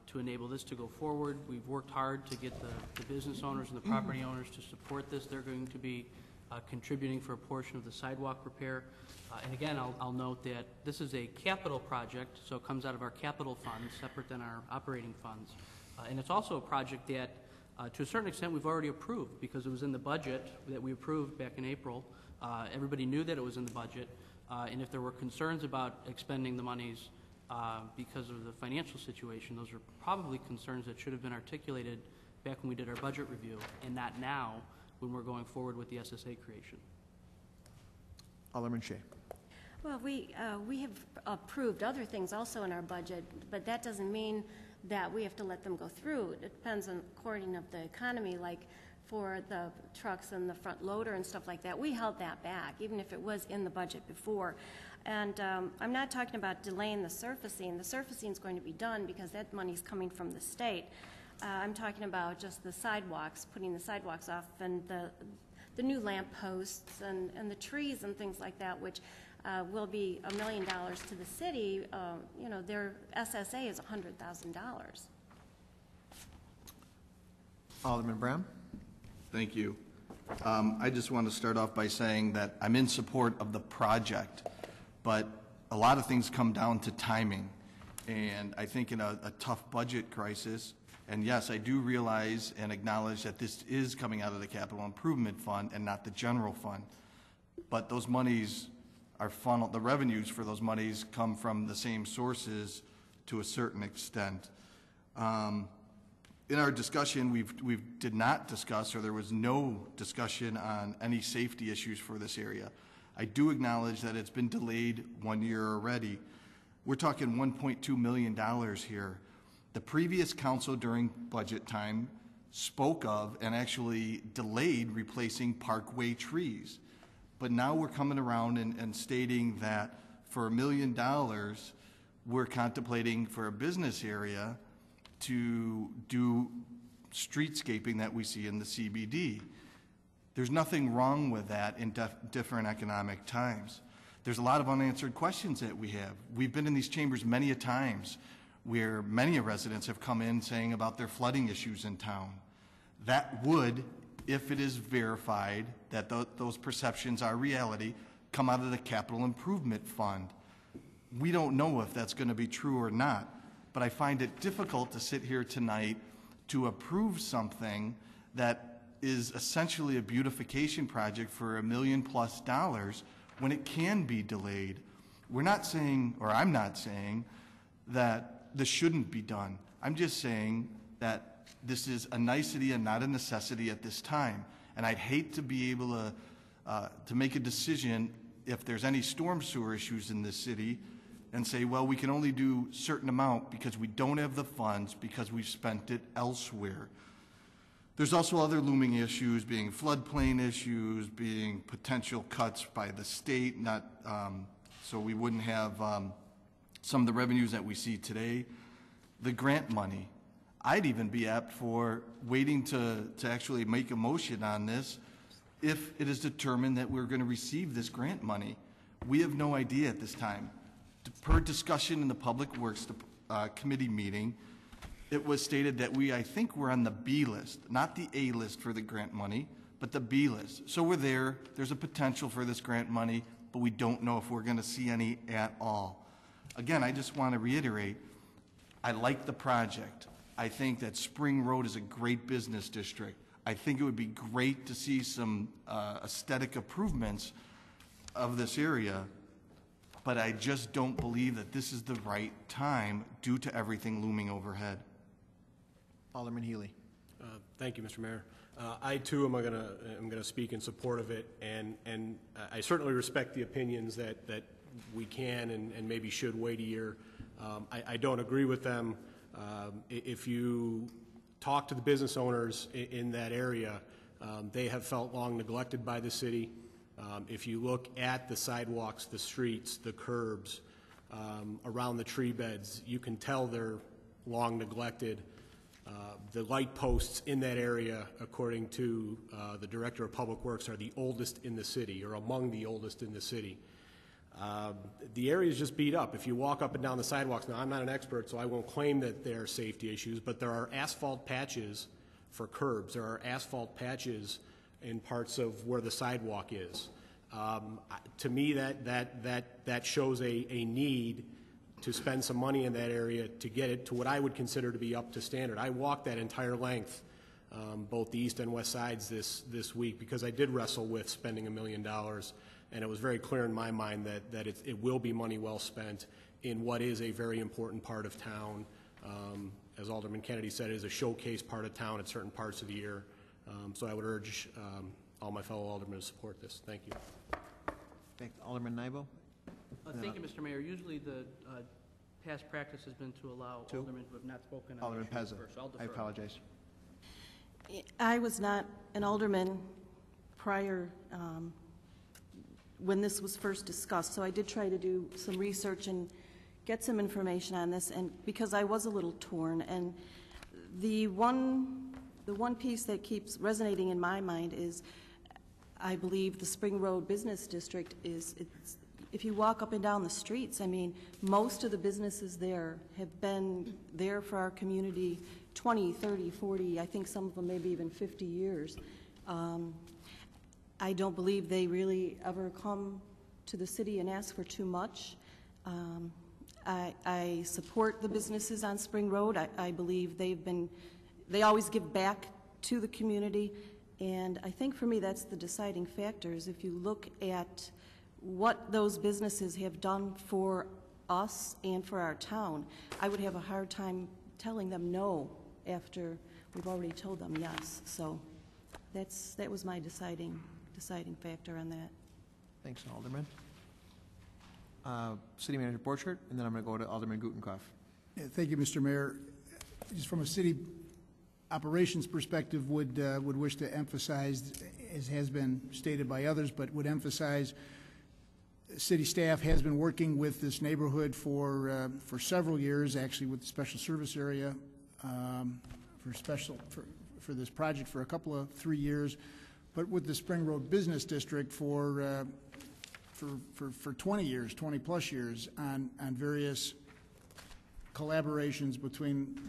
L: to enable this to go forward. We've worked hard to get the business owners and the property owners to support this. They're going to be contributing for a portion of the sidewalk repair. And again, I'll note that this is a capital project, so it comes out of our capital funds, separate than our operating funds. And it's also a project that, to a certain extent, we've already approved because it was in the budget that we approved back in April. Everybody knew that it was in the budget. And if there were concerns about expending the monies because of the financial situation, those are probably concerns that should have been articulated back when we did our budget review, and not now when we're going forward with the SSA creation.
A: Alderman Shea.
G: Well, we have approved other things also in our budget, but that doesn't mean that we have to let them go through. It depends on according of the economy, like for the trucks and the front loader and stuff like that. We held that back, even if it was in the budget before. And I'm not talking about delaying the surfacing. The surfacing is going to be done because that money's coming from the state. I'm talking about just the sidewalks, putting the sidewalks off, and the new lamp posts and the trees and things like that, which will be $1 million to the city. You know, their SSA is $100,000.
A: Alderman Brown.
M: Thank you. I just want to start off by saying that I'm in support of the project, but a lot of things come down to timing. And I think in a tough budget crisis, and yes, I do realize and acknowledge that this is coming out of the Capital Improvement Fund and not the general fund, but those monies are funneled, the revenues for those monies come from the same sources to a certain extent. In our discussion, we did not discuss, or there was no discussion on any safety issues for this area. I do acknowledge that it's been delayed 1 year already. We're talking $1.2 million here. The previous council during budget time spoke of and actually delayed replacing parkway trees. But now we're coming around and stating that for $1 million, we're contemplating for a business area to do streetscaping that we see in the CBD. There's nothing wrong with that in different economic times. There's a lot of unanswered questions that we have. We've been in these chambers many a times where many residents have come in saying about their flooding issues in town. That would, if it is verified that those perceptions are reality, come out of the Capital Improvement Fund. We don't know if that's going to be true or not, but I find it difficult to sit here tonight to approve something that is essentially a beautification project for $1 million+ when it can be delayed. We're not saying, or I'm not saying, that this shouldn't be done. I'm just saying that this is a nicety and not a necessity at this time. And I'd hate to be able to make a decision if there's any storm sewer issues in this city and say, well, we can only do a certain amount because we don't have the funds because we've spent it elsewhere. There's also other looming issues, being floodplain issues, being potential cuts by the state, so we wouldn't have some of the revenues that we see today. The grant money. I'd even be apt for waiting to actually make a motion on this if it is determined that we're going to receive this grant money. We have no idea at this time. Per discussion in the Public Works Committee meeting, it was stated that I think we're on the B list, not the A list for the grant money, but the B list. So we're there. There's a potential for this grant money, but we don't know if we're going to see any at all. Again, I just want to reiterate, I like the project. I think that Spring Road is a great business district. I think it would be great to see some aesthetic improvements of this area, but I just don't believe that this is the right time due to everything looming overhead.
A: Alderman Healy.
N: Thank you, Mr. Mayor. I too am going to speak in support of it, and I certainly respect the opinions that we can and maybe should wait a year. I don't agree with them. If you talk to the business owners in that area, they have felt long neglected by the city. If you look at the sidewalks, the streets, the curbs, around the tree beds, you can tell they're long neglected. The light posts in that area, according to the Director of Public Works, are the oldest in the city, or among the oldest in the city. The area is just beat up. If you walk up and down the sidewalks, now I'm not an expert, so I won't claim that there are safety issues, but there are asphalt patches for curbs. There are asphalt patches in parts of where the sidewalk is. To me, that shows a need to spend some money in that area to get it to what I would consider to be up to standard. I walked that entire length, both the east and west sides this week, because I did wrestle with spending $1 million, and it was very clear in my mind that it will be money well spent in what is a very important part of town. As Alderman Kennedy said, it is a showcase part of town at certain parts of the year. So I would urge all my fellow aldermen to support this. Thank you.
A: Thank Alderman Nybo.
L: Thank you, Mr. Mayor. Usually the past practice has been to allow aldermen who have not spoken on
A: Alderman
L: the issue
A: Pezza.
L: first. I'll defer.
A: I apologize.
O: I was not an alderman prior when this was first discussed, so I did try to do some research and get some information on this, and because I was a little torn, and the one piece that keeps resonating in my mind is I believe the Spring Road Business District if you walk up and down the streets, I mean, most of the businesses there have been there for our community 20, 30, 40, I think some of them maybe even 50 years. I don't believe they really ever come to the city and ask for too much. I support the businesses on Spring Road. I believe they always give back to the community, and I think for me that's the deciding factor is if you look at what those businesses have done for us and for our town, I would have a hard time telling them no after we've already told them yes. So that was my deciding factor on that.
A: Thanks, Alderman. City Manager Borchert, and then I'm going to go to Alderman Gutenkopf.
P: Yeah, thank you, Mr. Mayor. Just from a city operations perspective, would wish to emphasize, as has been stated by others, but would emphasize city staff has been working with this neighborhood for several years, actually with the special service area for this project for a couple of 3 years, but with the Spring Road Business District for 20 years, 20 plus years on various collaborations between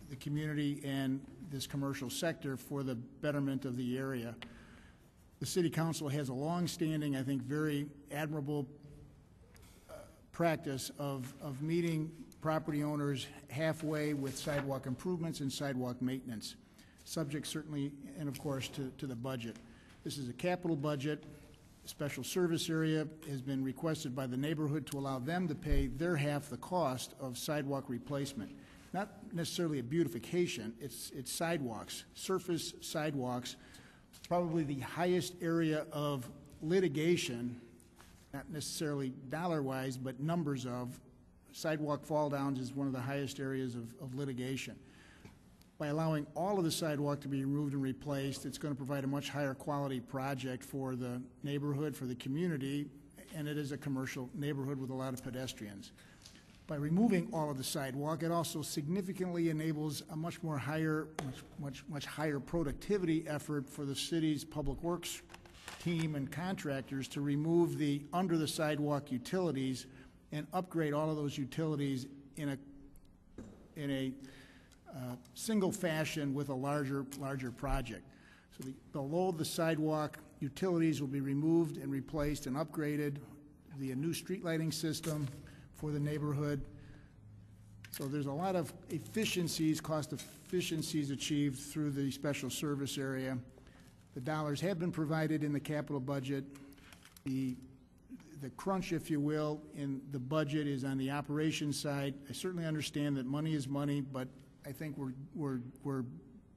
P: the community and this commercial sector for the betterment of the area. The City Council has a long-standing, I think, very admirable practice of meeting property owners halfway with sidewalk improvements and sidewalk maintenance, subject certainly, and of course, to the budget. This is a capital budget. The special service area has been requested by the neighborhood to allow them to pay their half the cost of sidewalk replacement. Not necessarily a beautification, it's sidewalks, surface sidewalks. Probably the highest area of litigation, not necessarily dollar-wise, but numbers of sidewalk fall downs is one of the highest areas of litigation. By allowing all of the sidewalk to be removed and replaced, it's going to provide a much higher quality project for the neighborhood, for the community, and it is a commercial neighborhood with a lot of pedestrians. By removing all of the sidewalk, it also significantly enables a much higher productivity effort for the city's public works team and contractors to remove the under the sidewalk utilities and upgrade all of those utilities in a single fashion with a larger project. So below the sidewalk utilities will be removed and replaced and upgraded. The new street lighting system for the neighborhood. So there's a lot of efficiencies, cost efficiencies achieved through the special service area. The dollars have been provided in the capital budget. The the crunch, if you will, in the budget is on the operations side. I certainly understand that money is money, but I think we're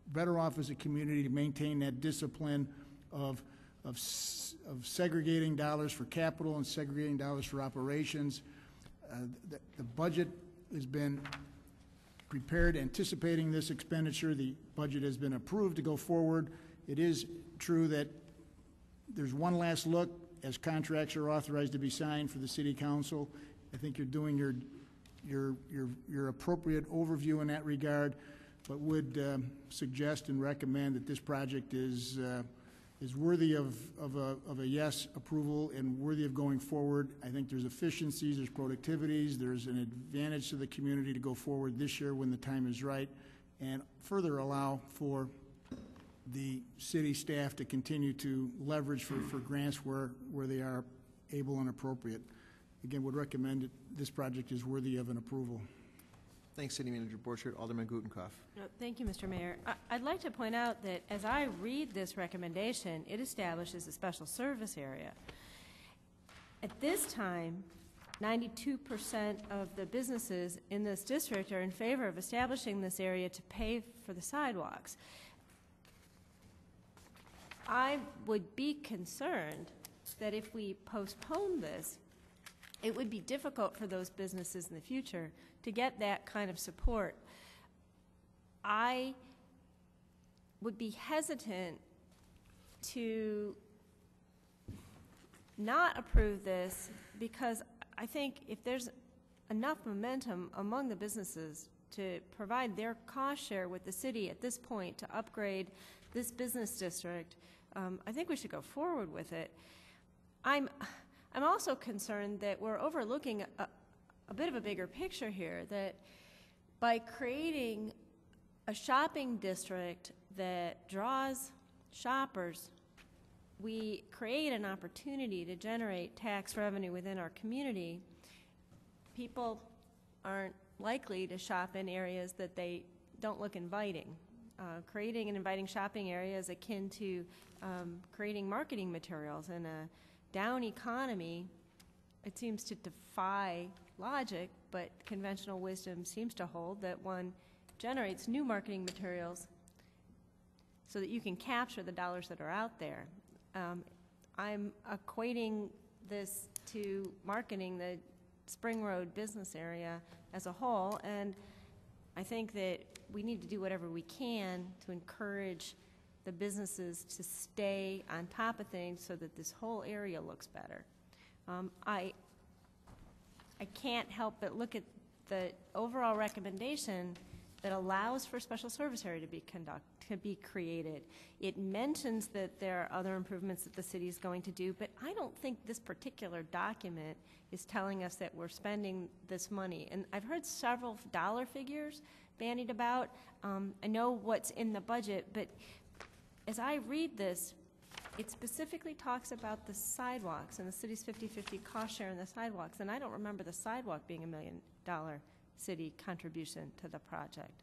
P: better off as a community to maintain that discipline of segregating dollars for capital and segregating dollars for operations. The budget has been prepared anticipating this expenditure. The budget has been approved to go forward. It is true that there's one last look as contracts are authorized to be signed for the City Council. I think you're doing your appropriate overview in that regard, but would suggest and recommend that this project is worthy of a yes approval and worthy of going forward. I think there's efficiencies, there's productivities, there's an advantage to the community to go forward this year when the time is right, and further allow for the city staff to continue to leverage for grants where they are able and appropriate. Again, would recommend that this project is worthy of an approval.
A: Thanks, City Manager Borchert. Alderman Gutenkopf.
Q: Thank you, Mr. Mayor. I'd like to point out that as I read this recommendation, it establishes a special service area. At this time, 92% of the businesses in this district are in favor of establishing this area to pay for the sidewalks. I would be concerned that if we postpone this, it would be difficult for those businesses in the future to get that kind of support. I would be hesitant to not approve this because I think if there's enough momentum among the businesses to provide their cost share with the city at this point to upgrade this business district, I think we should go forward with it. I'm also concerned that we're overlooking a bit of a bigger picture here, that by creating a shopping district that draws shoppers, we create an opportunity to generate tax revenue within our community. People aren't likely to shop in areas that they don't look inviting. Creating an inviting shopping area is akin to creating marketing materials. In a down economy, it seems to defy logic, but conventional wisdom seems to hold that one generates new marketing materials so that you can capture the dollars that are out there. I'm equating this to marketing the Spring Road business area as a whole, and I think that we need to do whatever we can to encourage the businesses to stay on top of things so that this whole area looks better. I can't help but look at the overall recommendation that allows for a special service area to be created. It mentions that there are other improvements that the city is going to do, but I don't think this particular document is telling us that we're spending this money. And I've heard several dollar figures bandied about. I know what's in the budget, but as I read this, it specifically talks about the sidewalks and the city's 50-50 cost share in the sidewalks, and I don't remember the sidewalk being $1 million city contribution to the project.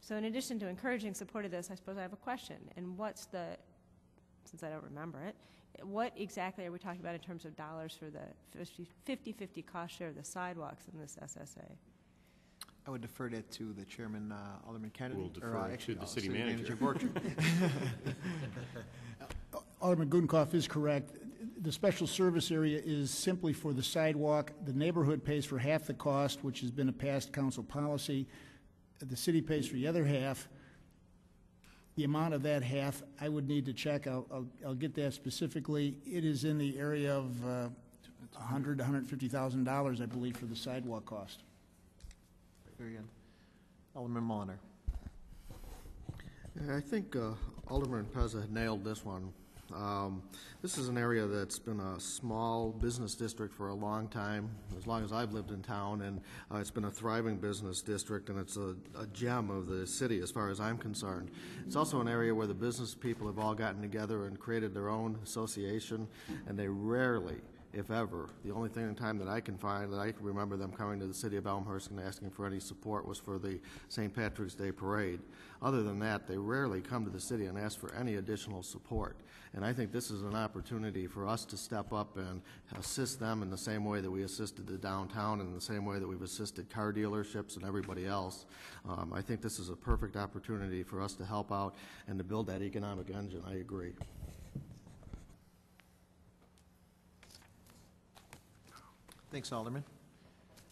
Q: So in addition to encouraging support of this, I suppose I have a question. And what's the, since I don't remember it, what exactly are we talking about in terms of dollars for the 50-50 cost share of the sidewalks in this SSA?
A: I would defer that to the chairman, Alderman Kennedy.
J: We'll defer to the city manager.
P: Alderman Gutenkopf is correct. The special service area is simply for the sidewalk. The neighborhood pays for half the cost, which has been a past council policy. The city pays for the other half. The amount of that half, I would need to check. I'll get that specifically. It is in the area of $100,000 to $150,000, I believe, for the sidewalk cost.
A: Very good. Alderman Mulliner.
R: I think Alderman Pezza nailed this one. This is an area that's been a small business district for a long time, as long as I've lived in town, and it's been a thriving business district, and it's a gem of the city as far as I'm concerned. It's also an area where the business people have all gotten together and created their own association, and they rarely if ever. The only thing in time that I can find that I can remember them coming to the city of Elmhurst and asking for any support was for the St. Patrick's Day Parade. Other than that, they rarely come to the city and ask for any additional support. And I think this is an opportunity for us to step up and assist them in the same way that we assisted the downtown and in the same way that we've assisted car dealerships and everybody else. I think this is a perfect opportunity for us to help out and to build that economic engine. I agree.
A: Thanks, Alderman.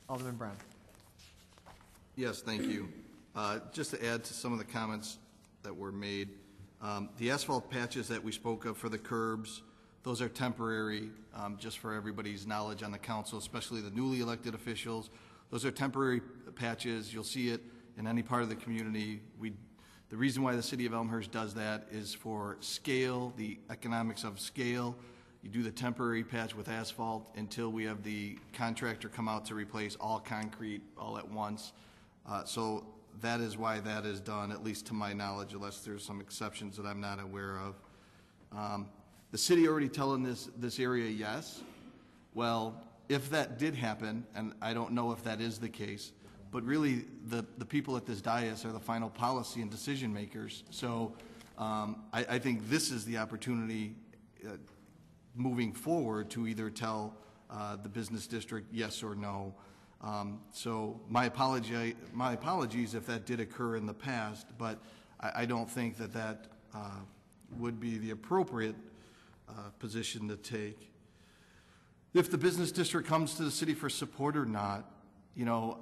A: Alderman Brown.
M: Yes, thank you. Just to add to some of the comments that were made, the asphalt patches that we spoke of for the curbs, those are temporary, just for everybody's knowledge on the council, especially the newly elected officials. Those are temporary patches. You'll see it in any part of the community. The reason why the city of Elmhurst does that is for scale, the economics of scale. You do the temporary patch with asphalt until we have the contractor come out to replace all concrete all at once. So that is why that is done, at least to my knowledge, unless there's some exceptions that I'm not aware of. The city already telling this area yes. Well, if that did happen, and I don't know if that is the case, but really the people at this dais are the final policy and decision makers. So I think this is the opportunity moving forward to either tell the business district yes or no. So my apologies if that did occur in the past, but I don't think that would be the appropriate position to take. If the business district comes to the city for support or not, you know,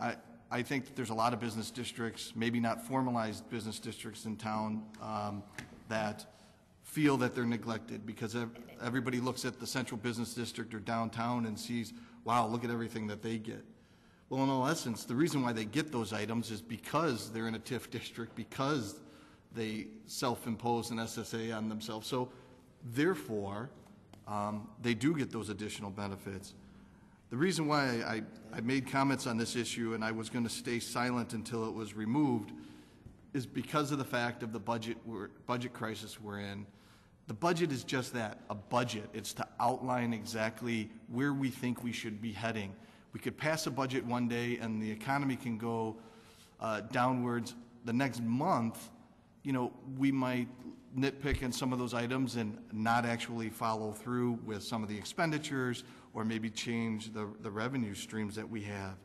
M: I think that there's a lot of business districts, maybe not formalized business districts in town, that feel that they're neglected because everybody looks at the central business district or downtown and sees, wow, look at everything that they get. Well, in all essence, the reason why they get those items is because they're in a TIF district, because they self-impose an SSA on themselves. So therefore, they do get those additional benefits. The reason why I made comments on this issue and I was going to stay silent until it was removed is because of the fact of the budget crisis we're in. The budget is just that, a budget. It's to outline exactly where we think we should be heading. We could pass a budget one day and the economy can go downwards. The next month, you know, we might nitpick in some of those items and not actually follow through with some of the expenditures or maybe change the revenue streams that we have.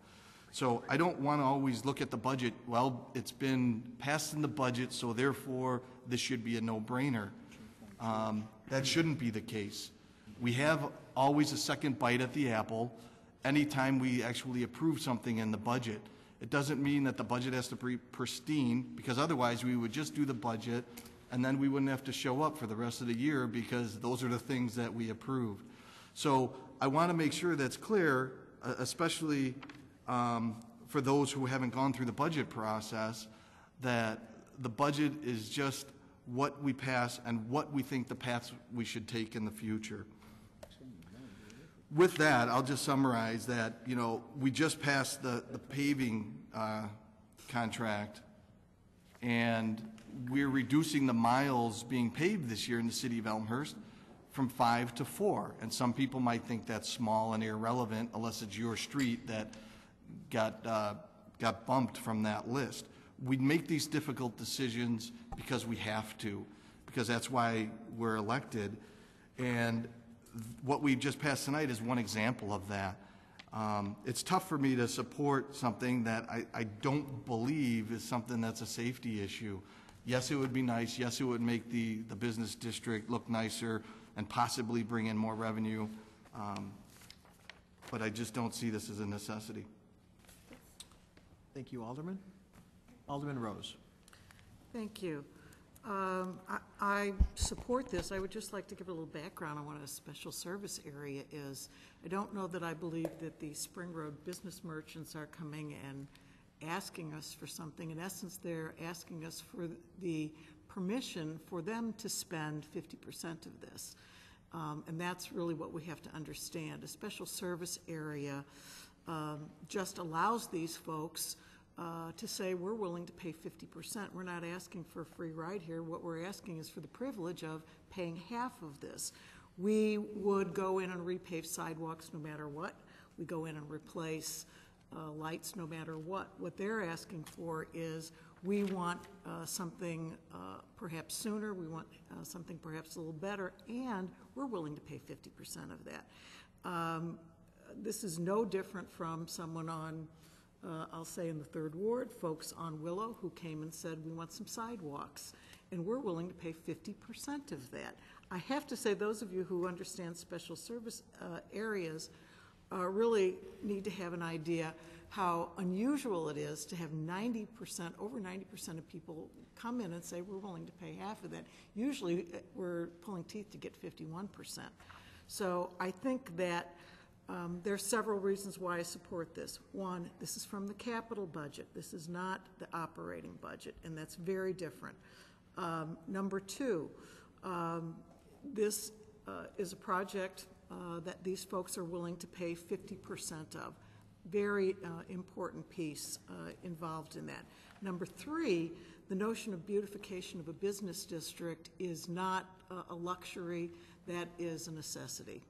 M: So I don't want to always look at the budget, well, it's been passed in the budget, so therefore this should be a no-brainer. That shouldn't be the case. We have always a second bite at the apple anytime we actually approve something in the budget. It doesn't mean that the budget has to be pristine, because otherwise we would just do the budget and then we wouldn't have to show up for the rest of the year because those are the things that we approved. So I want to make sure that's clear, especially for those who haven't gone through the budget process, that the budget is just what we pass and what we think the paths we should take in the future. With that, I'll just summarize that, you know, we just passed the paving contract, and we're reducing the miles being paved this year in the city of Elmhurst from 5 to 4. And some people might think that's small and irrelevant unless it's your street that got bumped from that list. We make these difficult decisions because we have to, because that's why we're elected. And what we just passed tonight is one example of that. It's tough for me to support something that I don't believe is something that's a safety issue. Yes, it would be nice. Yes, it would make the business district look nicer and possibly bring in more revenue. But I just don't see this as a necessity.
A: Thank you, Alderman. Alderman Rose.
S: Thank you. I support this. I would just like to give a little background on what a special service area is. I don't know that I believe that the Spring Road business merchants are coming and asking us for something. In essence, they're asking us for the permission for them to spend 50% of this. And that's really what we have to understand. A special service area just allows these folks to say we're willing to pay 50%. We're not asking for a free ride here. What we're asking is for the privilege of paying half of this. We would go in and repave sidewalks no matter what. We go in and replace lights no matter what. What they're asking for is we want something perhaps sooner, we want something perhaps a little better, and we're willing to pay 50% of that. This is no different from someone on, I'll say in the 3rd Ward, folks on Willow who came and said, we want some sidewalks, and we're willing to pay 50% of that. I have to say, those of you who understand special service areas really need to have an idea how unusual it is to have 90%, over 90% of people come in and say we're willing to pay half of that. Usually we're pulling teeth to get 51%. So I think that there are several reasons why I support this. One, this is from the capital budget. This is not the operating budget, and that's very different. Number two, this is a project that these folks are willing to pay 50% of. Very important piece involved in that. Number three, the notion of beautification of a business district is not a luxury, that is a necessity.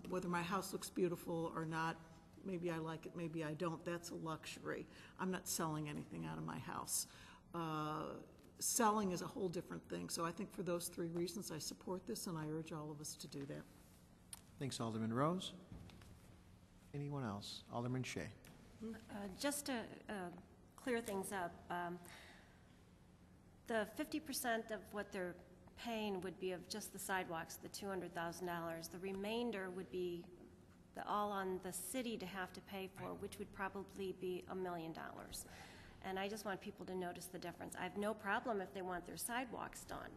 S: Whether my house looks beautiful or not, maybe I like it, maybe I don't, that's a luxury. I'm not selling anything out of my house. Selling is a whole different thing. So I think for those 3 reasons I support this, and I urge all of us to do that.
A: Thanks, Alderman Rose. Anyone else? Alderman Shea.
G: Just to clear things up, the 50% of what they're paying would be of just the sidewalks, the $200,000. The remainder would be all on the city to have to pay for, which would probably be $1 million. And I just want people to notice the difference. I have no problem if they want their sidewalks done,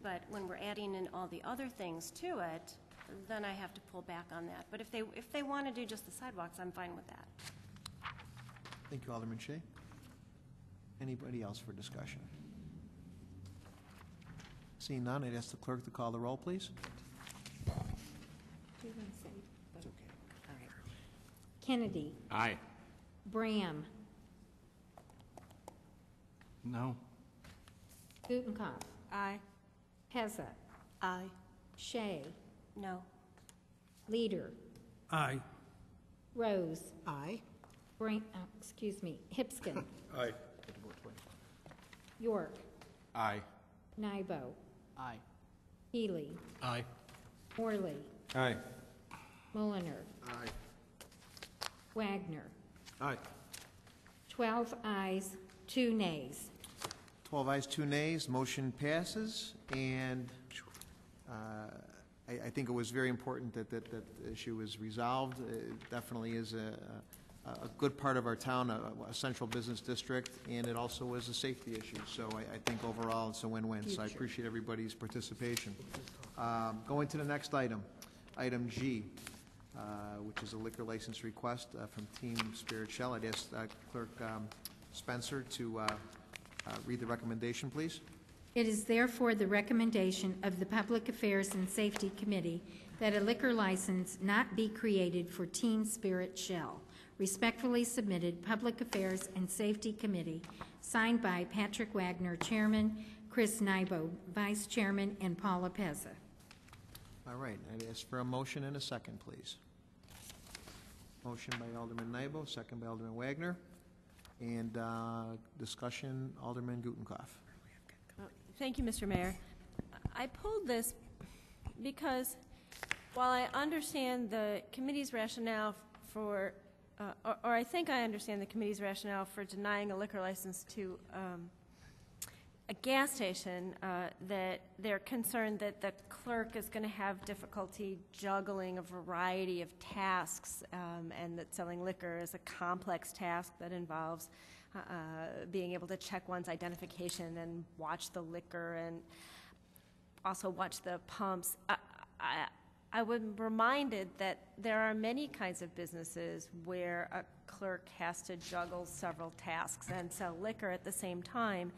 G: but when we're adding in all the other things to it, then I have to pull back on that. But if they want to do just the sidewalks, I'm fine with that.
A: Thank you, Alderman Shea. Anybody else for discussion? Seeing none, I'd ask the clerk to call the roll, please.
B: Do you want to say? It's okay. All right. Kennedy.
I: Aye.
B: Bram.
M: No.
B: Gutenkopf.
Q: Aye.
B: Pezza.
O: Aye.
B: Shea.
G: No.
B: Leader.
N: Aye.
B: Rose.
S: Aye.
B: Hipskin.
N: Aye.
B: York.
H: Aye.
B: Nybo.
L: Aye.
B: Healy.
N: Aye.
B: Morley.
K: Aye.
B: Mulliner.
N: Aye.
B: Wagner.
N: Aye.
B: 12 ayes, 2 nays.
A: 12 ayes, 2 nays, motion passes, and I think it was very important that the issue is resolved. It definitely is a good part of our town, a central business district, and it also is a safety issue. So I think overall it's a win-win. So I appreciate everybody's participation. Going to the next item, item G, which is a liquor license request from Team Spirit Shell. I'd ask Clerk Spencer to read the recommendation, please.
B: It is therefore the recommendation of the Public Affairs and Safety Committee that a liquor license not be created for Team Spirit Shell. Respectfully submitted, Public Affairs and Safety Committee, signed by Patrick Wagner, Chairman, Chris Nybo, Vice Chairman, and Paula Pezza.
A: All right, I'd ask for a motion and a second, please. Motion by Alderman Nybo, second by Alderman Wagner, and discussion, Alderman Gutenkopf.
Q: Thank you, Mr. Mayor. I pulled this because while I understand the committee's rationale for, or I think I understand the committee's rationale for denying a liquor license to a gas station, that they're concerned that the clerk is going to have difficulty juggling a variety of tasks, and that selling liquor is a complex task that involves being able to check one's identification and watch the liquor and also watch the pumps. I was reminded that there are many kinds of businesses where a clerk has to juggle several tasks and sell liquor at the same time.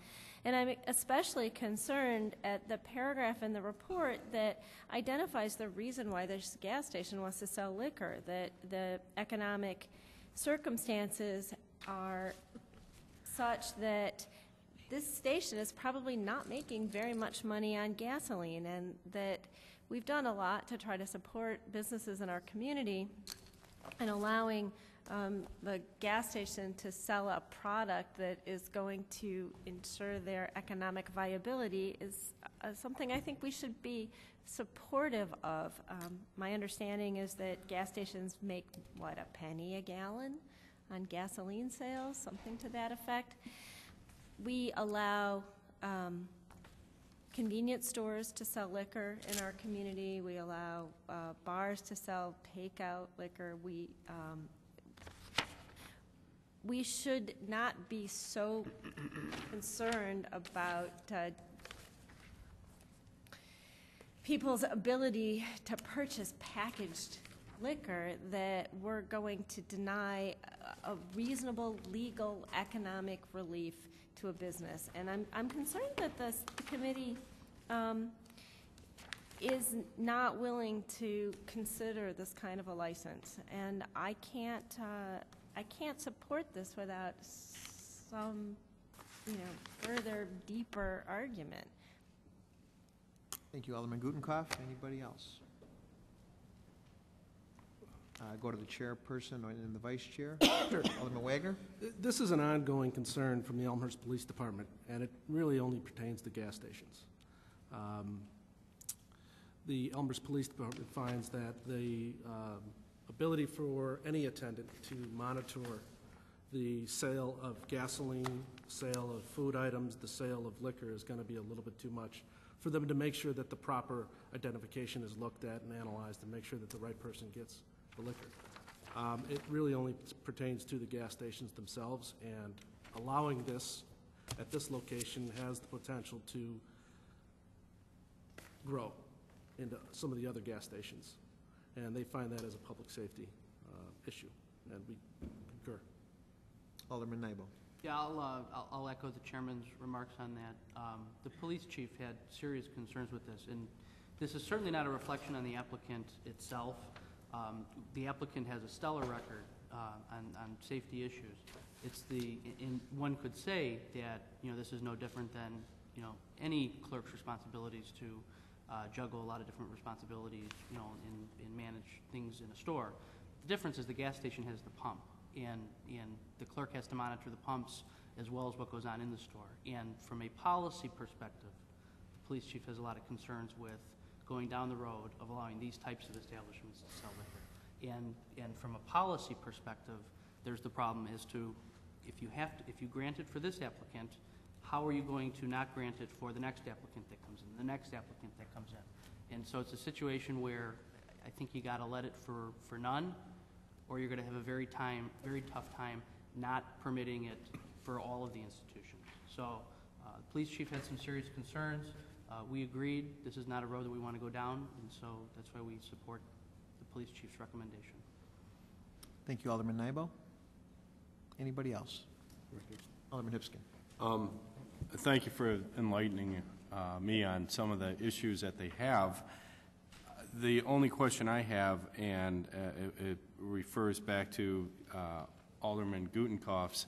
Q: And I'm especially concerned at the paragraph in the report that identifies the reason why this gas station wants to sell liquor, that the economic circumstances are such that this station is probably not making very much money on gasoline, and that we've done a lot to try to support businesses in our community, and allowing the gas station to sell a product that is going to ensure their economic viability is something I think we should be supportive of. My understanding is that gas stations make, what, a penny a gallon on gasoline sales, something to that effect. We allow convenience stores to sell liquor in our community. We allow bars to sell takeout liquor. We should not be so concerned about people's ability to purchase packaged liquor that we're going to deny a reasonable legal economic relief to a business. And I'm concerned that the committee is not willing to consider this kind of a license. And I can't support this without some, further, deeper argument.
A: Thank you, Alderman Gutenkopf. Anybody else? Go to the chairperson and the vice chair.
T: Sure.
A: Alderman Wagner.
T: This is an ongoing concern from the Elmhurst Police Department, and it really only pertains to gas stations. The Elmhurst Police Department finds that the ability for any attendant to monitor the sale of gasoline, sale of food items, the sale of liquor is going to be a little bit too much for them to make sure that the proper identification is looked at and analyzed and make sure that the right person gets the liquor. It really only pertains to the gas stations themselves, and allowing this at this location has the potential to grow into some of the other gas stations, and they find that as a public safety issue, and we concur.
A: Alderman Nybo.
L: Yeah, I'll echo the chairman's remarks on that. The police chief had serious concerns with this, and this is certainly not a reflection on the applicant itself. The applicant has a stellar record on safety issues. One could say that this is no different than any clerk's responsibilities to juggle a lot of different responsibilities, and manage things in a store. The difference is the gas station has the pump, and the clerk has to monitor the pumps as well as what goes on in the store. And from a policy perspective, the police chief has a lot of concerns with going down the road of allowing these types of establishments to sell liquor. And from a policy perspective, there's the problem as to if you grant it for this applicant, how are you going to not grant it for the next applicant that comes in, the next applicant that comes in? And so it's a situation where I think you got to let it for none, or you're going to have a very tough time not permitting it for all of the institutions. So the police chief had some serious concerns. We agreed this is not a road that we want to go down, and so that's why we support the police chief's recommendation.
A: Thank you, Alderman Nybo. Anybody else? Alderman Hipskin.
H: Thank you for enlightening me on some of the issues that they have. The only question I have, and it refers back to Alderman Gutenkopf's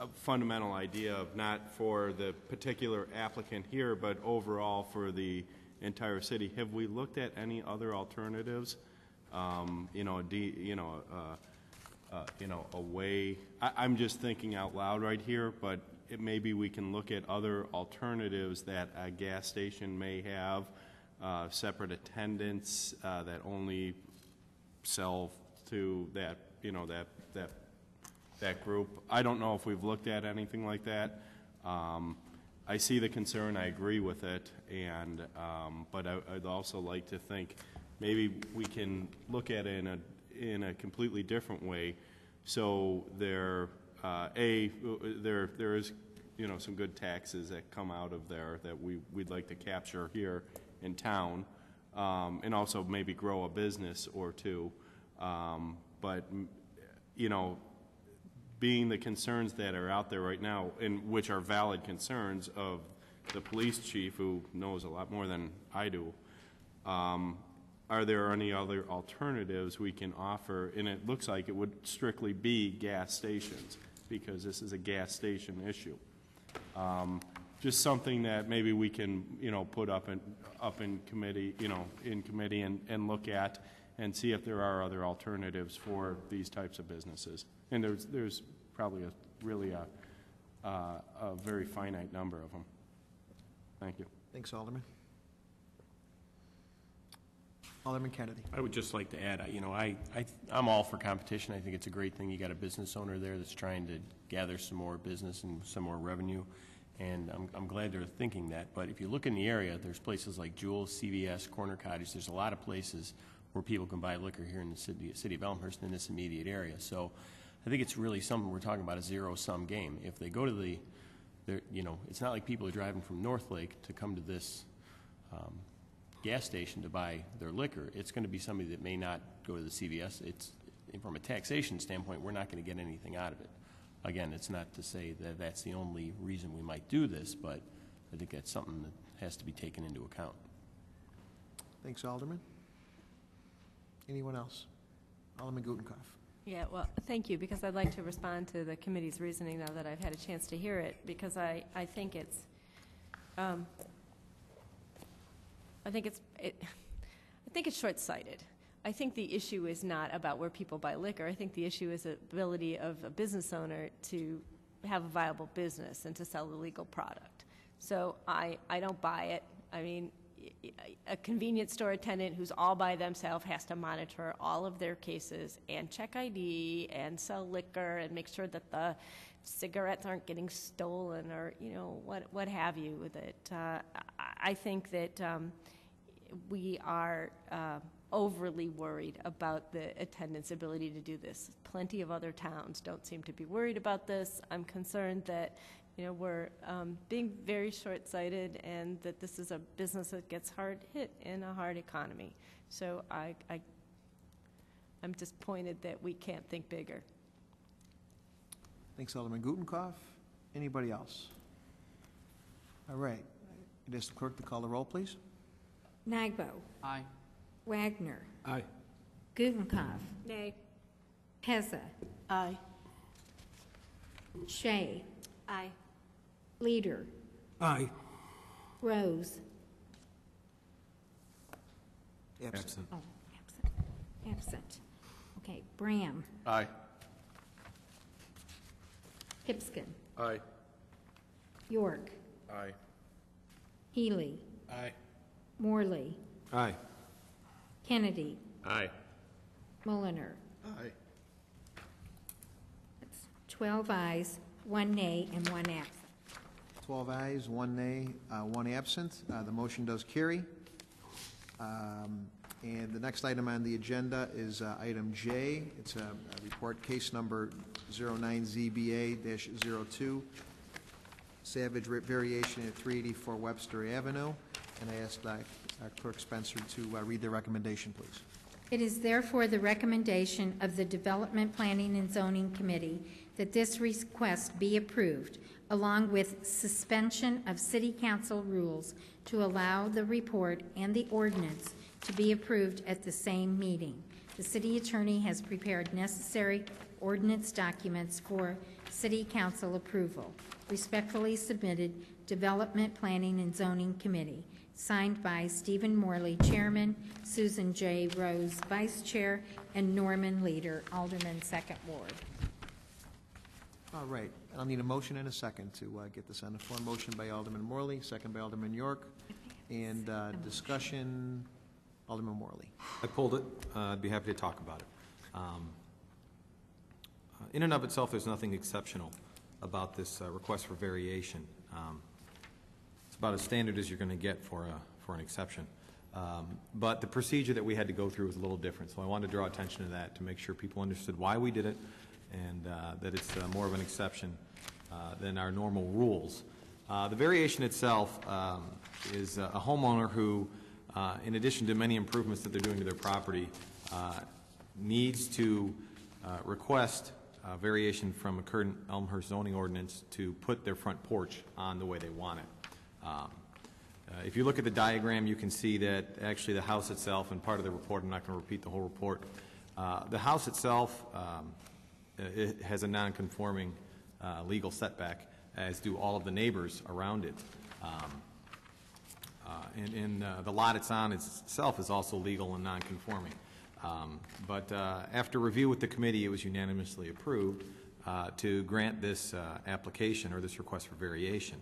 H: a fundamental idea of not for the particular applicant here, but overall for the entire city. Have we looked at any other alternatives? A way. I'm just thinking out loud right here, but maybe we can look at other alternatives that a gas station may have, separate attendants that only sell to that that group. I don't know if we've looked at anything like that. I see the concern. I agree with it, and but I'd also like to think maybe we can look at it in a completely different way. So there is some good taxes that come out of there that we'd like to capture here in town, and also maybe grow a business or two. But being the concerns that are out there right now, and which are valid concerns of the police chief, who knows a lot more than I do, are there any other alternatives we can offer? And it looks like it would strictly be gas stations, because this is a gas station issue.
U: just something that maybe we can, put up in committee, in committee and look at and see if there are other alternatives for these types of businesses. And there's probably a very finite number of them. Thank you.
A: Thanks, Alderman. Alderman Kennedy.
J: I would just like to add, I'm all for competition. I think it's a great thing. You got a business owner there that's trying to gather some more business and some more revenue, and I'm glad they're thinking that. But if you look in the area, there's places like Jewel's, CVS, Corner Cottage. There's a lot of places where people can buy liquor here in the city of Elmhurst in this immediate area. So I think it's really something we're talking about, a zero-sum game. If they go to it's not like people are driving from Northlake to come to this gas station to buy their liquor. It's going to be somebody that may not go to the CVS. From a taxation standpoint, we're not going to get anything out of it. Again, it's not to say that that's the only reason we might do this, but I think that's something that has to be taken into account.
A: Thanks, Alderman. Anyone else? Alderman Gutenkopf.
Q: Yeah, well, thank you, because I'd like to respond to the committee's reasoning now that I've had a chance to hear it, because I think it's short-sighted. I think the issue is not about where people buy liquor. I think the issue is the ability of a business owner to have a viable business and to sell a legal product. So I don't buy it. I mean, a convenience store attendant who's all by themselves has to monitor all of their cases and check ID and sell liquor and make sure that the cigarettes aren't getting stolen or, what have you with it. I think that we are overly worried about the attendant's ability to do this. Plenty of other towns don't seem to be worried about this. I'm concerned that we're being very short-sighted and that this is a business that gets hard hit in a hard economy. So I'm disappointed that we can't think bigger.
A: Thanks, Alderman Gutenkopf. Anybody else? All right. I'd ask the clerk to call the roll, please.
B: Nagbo.
L: Aye.
B: Wagner.
N: Aye.
B: Gutenkopf.
Q: Nay.
B: Pezza.
O: Aye.
B: Shea.
Q: Aye.
B: Leader.
N: Aye.
B: Rose.
K: Absent.
B: Oh, absent. Okay, Bram.
H: Aye.
B: Hipskin.
H: Aye.
B: York.
H: Aye.
B: Healy.
H: Aye.
B: Morley.
N: Aye.
B: Kennedy.
H: Aye.
B: Mulliner.
H: Aye.
B: That's 12 ayes, 1 nay, and 1 absent.
A: 12 ayes, 1 nay, 1 absent. The motion does carry. And the next item on the agenda is item J. It's a report case number 09ZBA-02, Savage Variation at 384 Webster Avenue. And I ask Clerk Spencer to read the recommendation, please.
B: It is therefore the recommendation of the Development, Planning, and Zoning Committee that this request be approved, along with suspension of City Council rules to allow the report and the ordinance to be approved at the same meeting. The City Attorney has prepared necessary ordinance documents for City Council approval. Respectfully submitted, Development, Planning, and Zoning Committee. Signed by Stephen Morley, Chairman, Susan J. Rose, Vice Chair, and Norman Leader, Alderman, 2nd Ward.
A: All right. I'll need a motion and a second to get this on the floor. Motion by Alderman Morley, second by Alderman York. And discussion, Alderman Morley.
K: I pulled it. I'd be happy to talk about it. In and of itself, there's nothing exceptional about this request for variation. It's about as standard as you're going to get for an exception. But the procedure that we had to go through was a little different, so I wanted to draw attention to that to make sure people understood why we did it and that it's more of an exception than our normal rules. The variation itself is a homeowner who, in addition to many improvements that they're doing to their property, needs to request variation from a current Elmhurst zoning ordinance to put their front porch on the way they want it. If you look at the diagram, you can see that actually the house itself, and part of the report, I'm not going to repeat the whole report, the house itself it has a non-conforming legal setback, as do all of the neighbors around it. The lot it's on itself is also legal and non-conforming. But after review with the committee, it was unanimously approved to grant this application or this request for variation.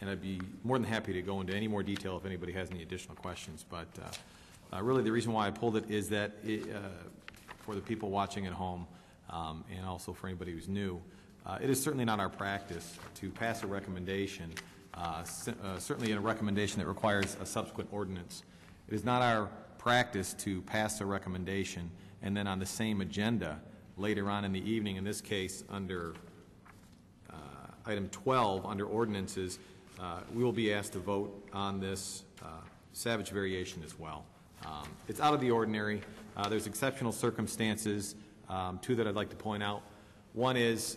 K: And I'd be more than happy to go into any more detail if anybody has any additional questions. But really the reason why I pulled it is that for the people watching at home and also for anybody who's new, it is certainly not our practice to pass a recommendation, certainly a recommendation that requires a subsequent ordinance. It is not our practice to pass a recommendation and then on the same agenda later on in the evening, in this case under item 12, under ordinances, we will be asked to vote on this Savage variation as well. It's out of the ordinary. There's exceptional circumstances, two that I'd like to point out. One is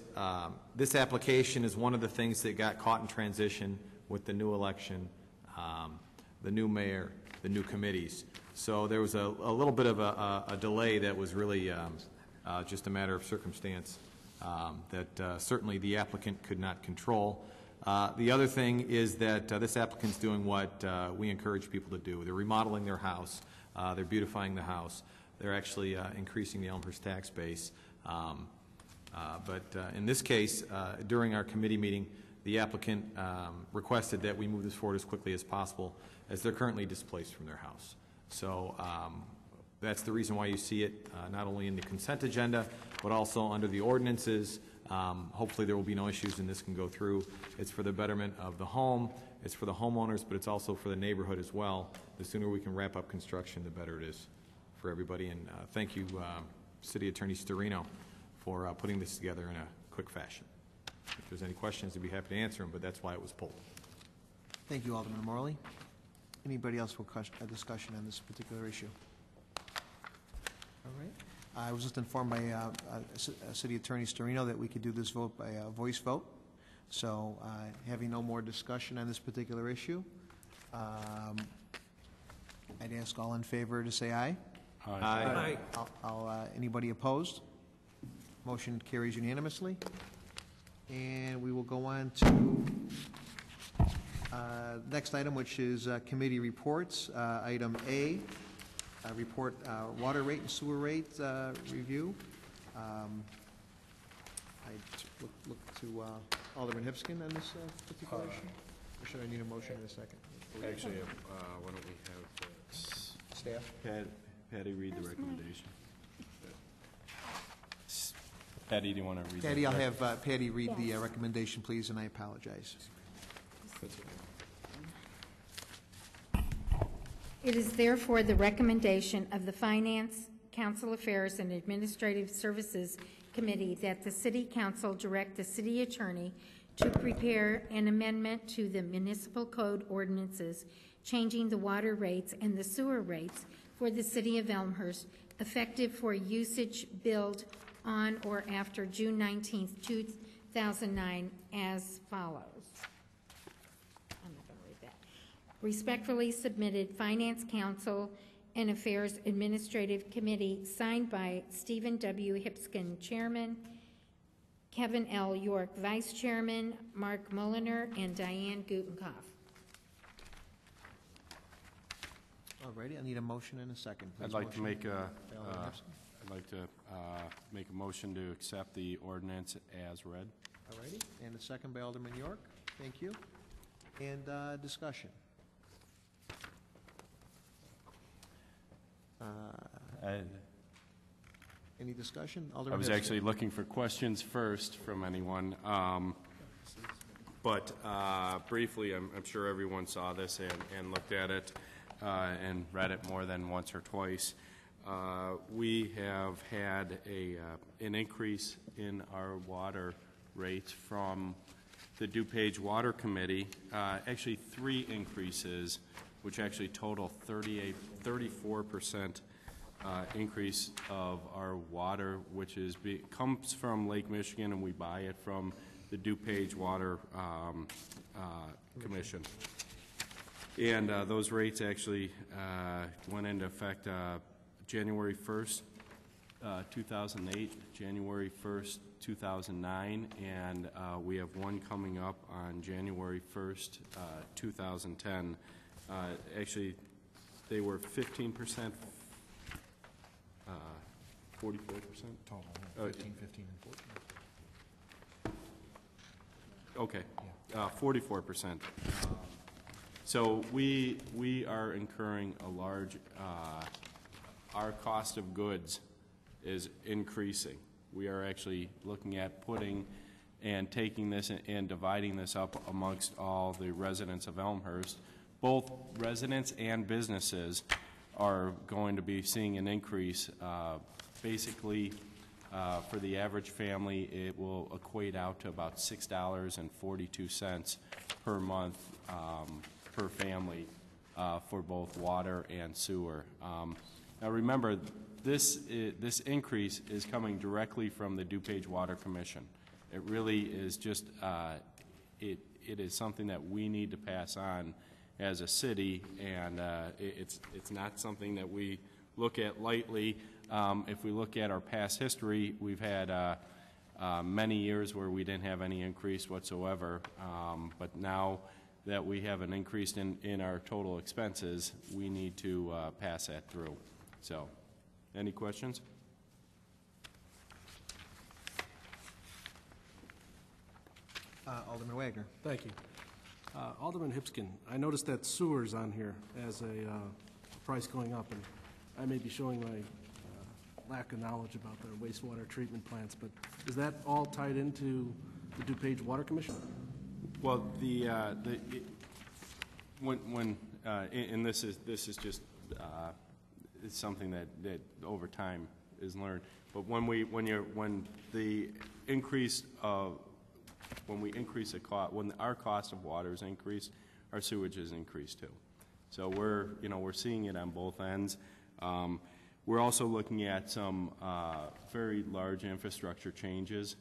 K: this application is one of the things that got caught in transition with the new election, the new mayor, the new committees. So there was a little bit of a delay that was really just a matter of circumstance that certainly the applicant could not control. The other thing is that this applicant's doing what we encourage people to do. They're remodeling their house. They're beautifying the house. They're actually increasing the Elmhurst tax base. But in this case, during our committee meeting, the applicant requested that we move this forward as quickly as possible as they're currently displaced from their house. So that's the reason why you see it not only in the consent agenda, but also under the ordinances. Hopefully there will be no issues and this can go through. It's for the betterment of the home, it's for the homeowners, but it's also for the neighborhood as well. The sooner we can wrap up construction, the better it is for everybody. And thank you, City Attorney Storino, for putting this together in a quick fashion. If there's any questions, I'd be happy to answer them, but that's why it was pulled.
A: Thank you, Alderman Morley. Anybody else for a discussion on this particular issue? All right. I was just informed by City Attorney Storino that we could do this vote by a voice vote. So having no more discussion on this particular issue, I'd ask all in favor to say aye.
K: Aye.
A: Aye. Anybody opposed? Motion carries unanimously. And we will go on to next item, which is committee reports. Item A, report water rate and sewer rate review. I look to Alderman Hipskin on this particular issue. Or should I need a motion in a second?
U: Actually, why don't we have
A: staff?
U: Patty read the recommendation. Patty, do you want to read
A: Patty, I'll have Patty read the recommendation, please, and I apologize.
B: It is therefore the recommendation of the Finance, Council Affairs, and Administrative Services Committee that the City Council direct the City Attorney to prepare an amendment to the municipal code ordinances changing the water rates and the sewer rates for the City of Elmhurst, effective for usage billed on or after June 19th, 2009, as follows. I'm not going to read that. Respectfully submitted, Finance Council and Affairs Administrative Committee, signed by Stephen W. Hipskin, Chairman, Kevin L. York, Vice Chairman, Mark Mulliner, and Diane Gutenkopf.
A: All righty, I need a motion in a second. Please.
U: I'd like to make a motion to accept the ordinance as read.
A: All righty, and a second by Alderman York. Thank you. And discussion. Any discussion? Alderman
U: I was
A: Hipskin.
U: actually looking for questions first from anyone. But briefly, I'm sure everyone saw this and looked at it and read it more than once or twice. We have had an increase in our water rates from the DuPage Water Committee, actually 3 increases, which actually total 34% increase of our water, which comes from Lake Michigan, and we buy it from the DuPage Water Commission. And those rates actually went into effect January 1st 2008, January 1st, 2009, and we have one coming up on January 1st, 2010. Actually, they were 15%, 44%?
D: Total, 15, 15, and 14.
U: Okay, 44%. So we are incurring a large, our cost of goods is increasing. We are actually looking at putting and taking this and dividing this up amongst all the residents of Elmhurst. Both residents and businesses are going to be seeing an increase. Basically, for the average family, it will equate out to about $6.42 per month per family for both water and sewer. Now remember, this increase is coming directly from the DuPage Water Commission. It really is just, it is something that we need to pass on as a city, and it's not something that we look at lightly. If we look at our past history, we've had many years where we didn't have any increase whatsoever, but now that we have an increase in our total expenses, we need to pass that through. So, any questions?
A: Alderman Wagner.
T: Thank you. Alderman Hipskin, I noticed that sewer's on here as a price going up, and I may be showing my lack of knowledge about the wastewater treatment plants, but is that all tied into the DuPage Water Commission?
U: Well, and this is just it's something that over time is learned. But when we increase a cost, when our cost of water is increased, our sewage is increased too. So we're seeing it on both ends. We're also looking at some very large infrastructure changes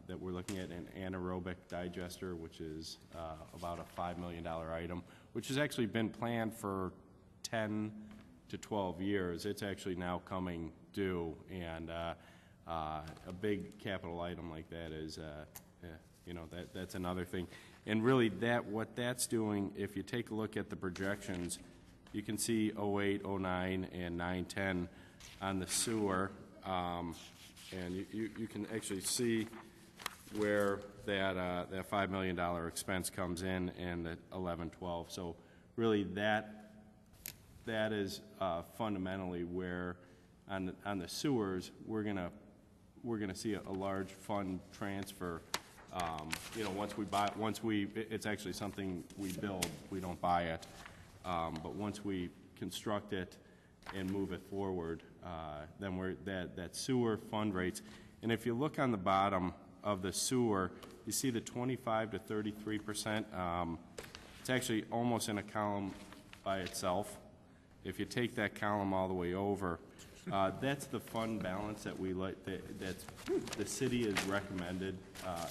U: that we're looking at, an anaerobic digester, which is about a $5 million item, which has actually been planned for 10 to 12 years. It's actually now coming due, and a big capital item like that is, that's another thing. And really, what that's doing, if you take a look at the projections, you can see 08, 09, and 9, 10 on the sewer, and you can actually see where that $5 million expense comes in, and the 11, 12. So really, that is fundamentally where on the sewers we're gonna see a large fund transfer. It's actually something we build, we don't buy it. But once we construct it and move it forward, then that sewer fund rates. And if you look on the bottom of the sewer, you see the 25 to 33%. It's actually almost in a column by itself. If you take that column all the way over, that's the fund balance that we like. That the city has recommended,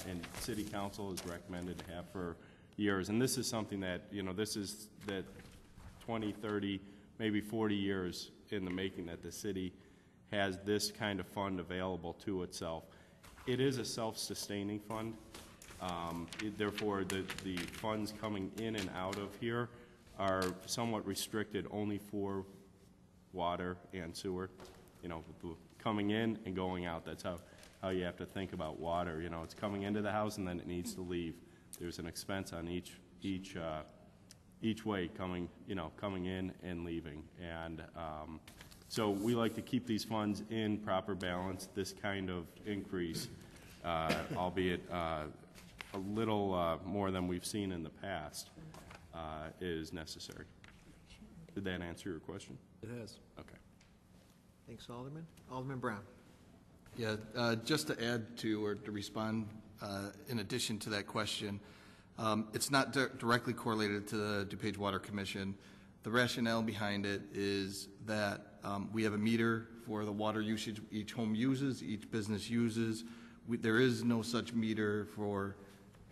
U: and city council has recommended to have for years. And this is something that this is that 20, 30, maybe 40 years in the making that the city has this kind of fund available to itself. It is a self-sustaining fund. Therefore, the funds coming in and out of here are somewhat restricted only for water and sewer. Coming in and going out, that's how you have to think about water. It's coming into the house and then it needs to leave. There's an expense on each way coming in and leaving. And so we like to keep these funds in proper balance. This kind of increase, albeit a little more than we've seen in the past, is necessary. Did that answer your question?
T: It has.
U: Okay.
A: Thanks, Alderman. Alderman Brown.
M: Yeah, just to add to or to respond in addition to that question, it's not directly correlated to the DuPage Water Commission. The rationale behind it is that we have a meter for the water usage each home uses, each business uses. There is no such meter for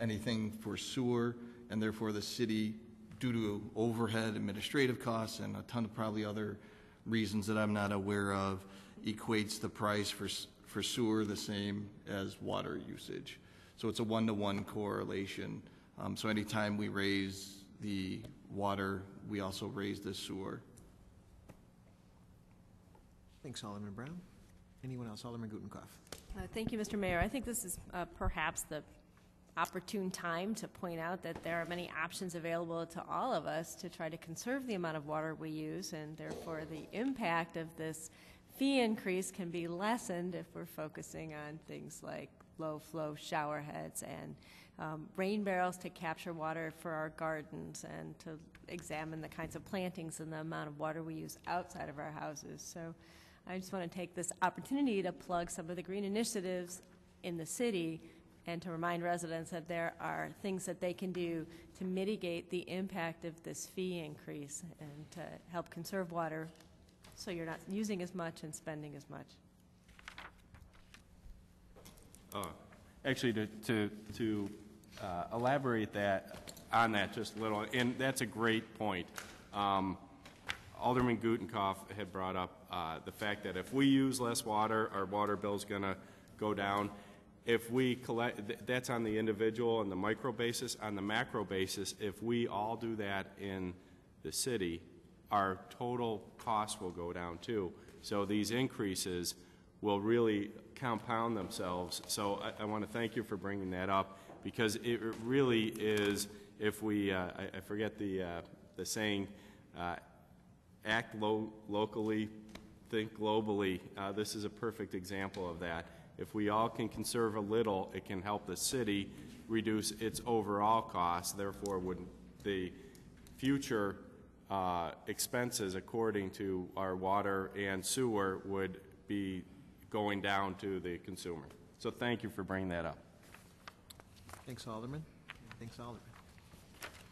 M: anything for sewer, and therefore the city, due to overhead administrative costs and a ton of probably other reasons that I'm not aware of, equates the price for sewer the same as water usage. So it's a one-to-one correlation. So anytime we raise the water, we also raise the sewer.
A: Thanks, Alderman Brown. Anyone else? Alderman Gutenkopf.
Q: Thank you, Mr. Mayor. I think this is perhaps the opportune time to point out that there are many options available to all of us to try to conserve the amount of water we use, and therefore the impact of this fee increase can be lessened if we're focusing on things like low-flow shower heads and rain barrels to capture water for our gardens, and to examine the kinds of plantings and the amount of water we use outside of our houses. So I just want to take this opportunity to plug some of the green initiatives in the city and to remind residents that there are things that they can do to mitigate the impact of this fee increase and to help conserve water so you're not using as much and spending as much.
U: Actually, to elaborate on that just a little, and that's a great point. Alderman Gutenkopf had brought up the fact that if we use less water, our water bill's going to go down. If we collect, that's on the individual and the micro basis. On the macro basis, if we all do that in the city, our total cost will go down too. So these increases will really compound themselves. So I want to thank you for bringing that up, because it really is, if we, I forget the saying, act locally, think globally. This is a perfect example of that. If we all can conserve a little, it can help the city reduce its overall costs. Therefore, would the future expenses according to our water and sewer would be going down to the consumer. So thank you for bringing that up.
A: Thanks, Alderman. Thanks, Alderman.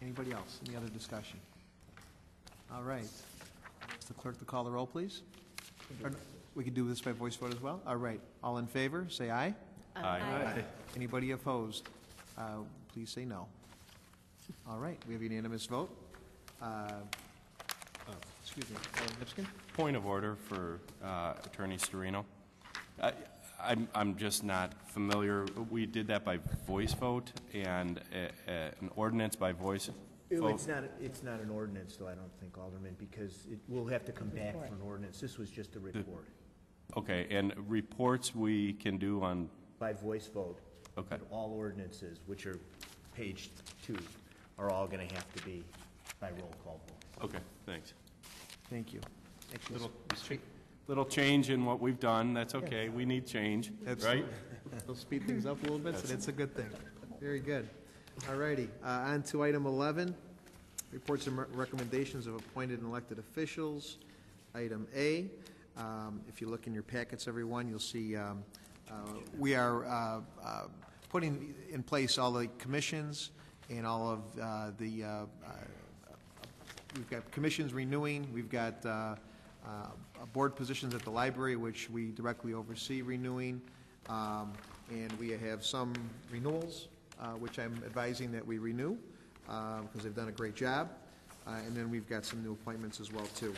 A: Anybody else? Any other discussion? All right. Ask the clerk to call the roll, please. We can do this by voice vote as well? All right. All in favor, say aye.
U: Aye.
A: Anybody opposed? Please say no. All right. We have unanimous vote. Excuse me. Lipscomb?
U: Point of order for Attorney Storino. I'm just not familiar. We did that by voice vote, and an ordinance by voice vote.
C: It's not an ordinance, though, I don't think, Alderman, because we'll have to come back for an ordinance. This was just a report.
U: Okay, and reports we can do on?
C: By voice vote.
U: Okay.
C: But all ordinances, which are page 2, are all going to have to be by roll call vote.
U: Okay, thanks.
A: Thank you.
U: Little change in what we've done. That's okay. We need change, right?
A: We'll speed things up a little bit, so that's a good thing. Very good. All righty. On to item 11, reports and recommendations of appointed and elected officials. Item A, if you look in your packets, everyone, you'll see we are putting in place all the commissions and all of we've got commissions renewing. We've got board positions at the library, which we directly oversee renewing. And we have some renewals, which I'm advising that we renew because they've done a great job. And then we've got some new appointments as well, too.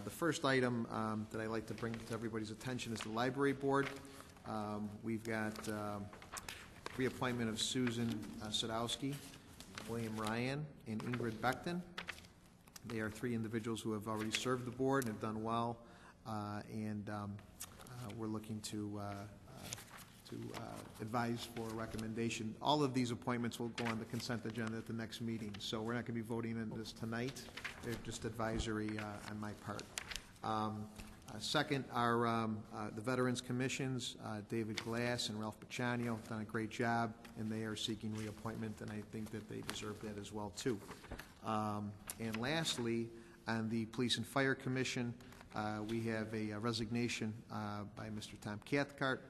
A: The first item that I'd like to bring to everybody's attention is the library board. We've got reappointment of Susan Sadowski, William Ryan, and Ingrid Beckton. They are 3 individuals who have already served the board and have done well, and we're looking to advise for a recommendation. All of these appointments will go on the consent agenda at the next meeting, so we're not going to be voting on this tonight. They're just advisory on my part. Second are the Veterans Commissions. David Glass and Ralph Pacciano have done a great job, and they are seeking reappointment, and I think that they deserve that as well, too. And lastly, on the Police and Fire Commission, we have a resignation by Mr. Tom Cathcart,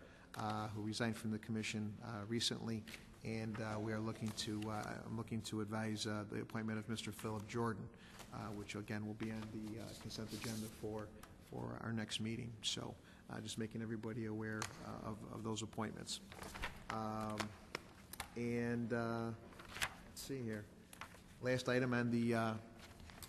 A: who resigned from the commission recently, and we are looking to I'm looking to advise the appointment of Mr. Philip Jordan, which again will be on the consent agenda for our next meeting. So just making everybody aware of those appointments. And let's see here. Last item on the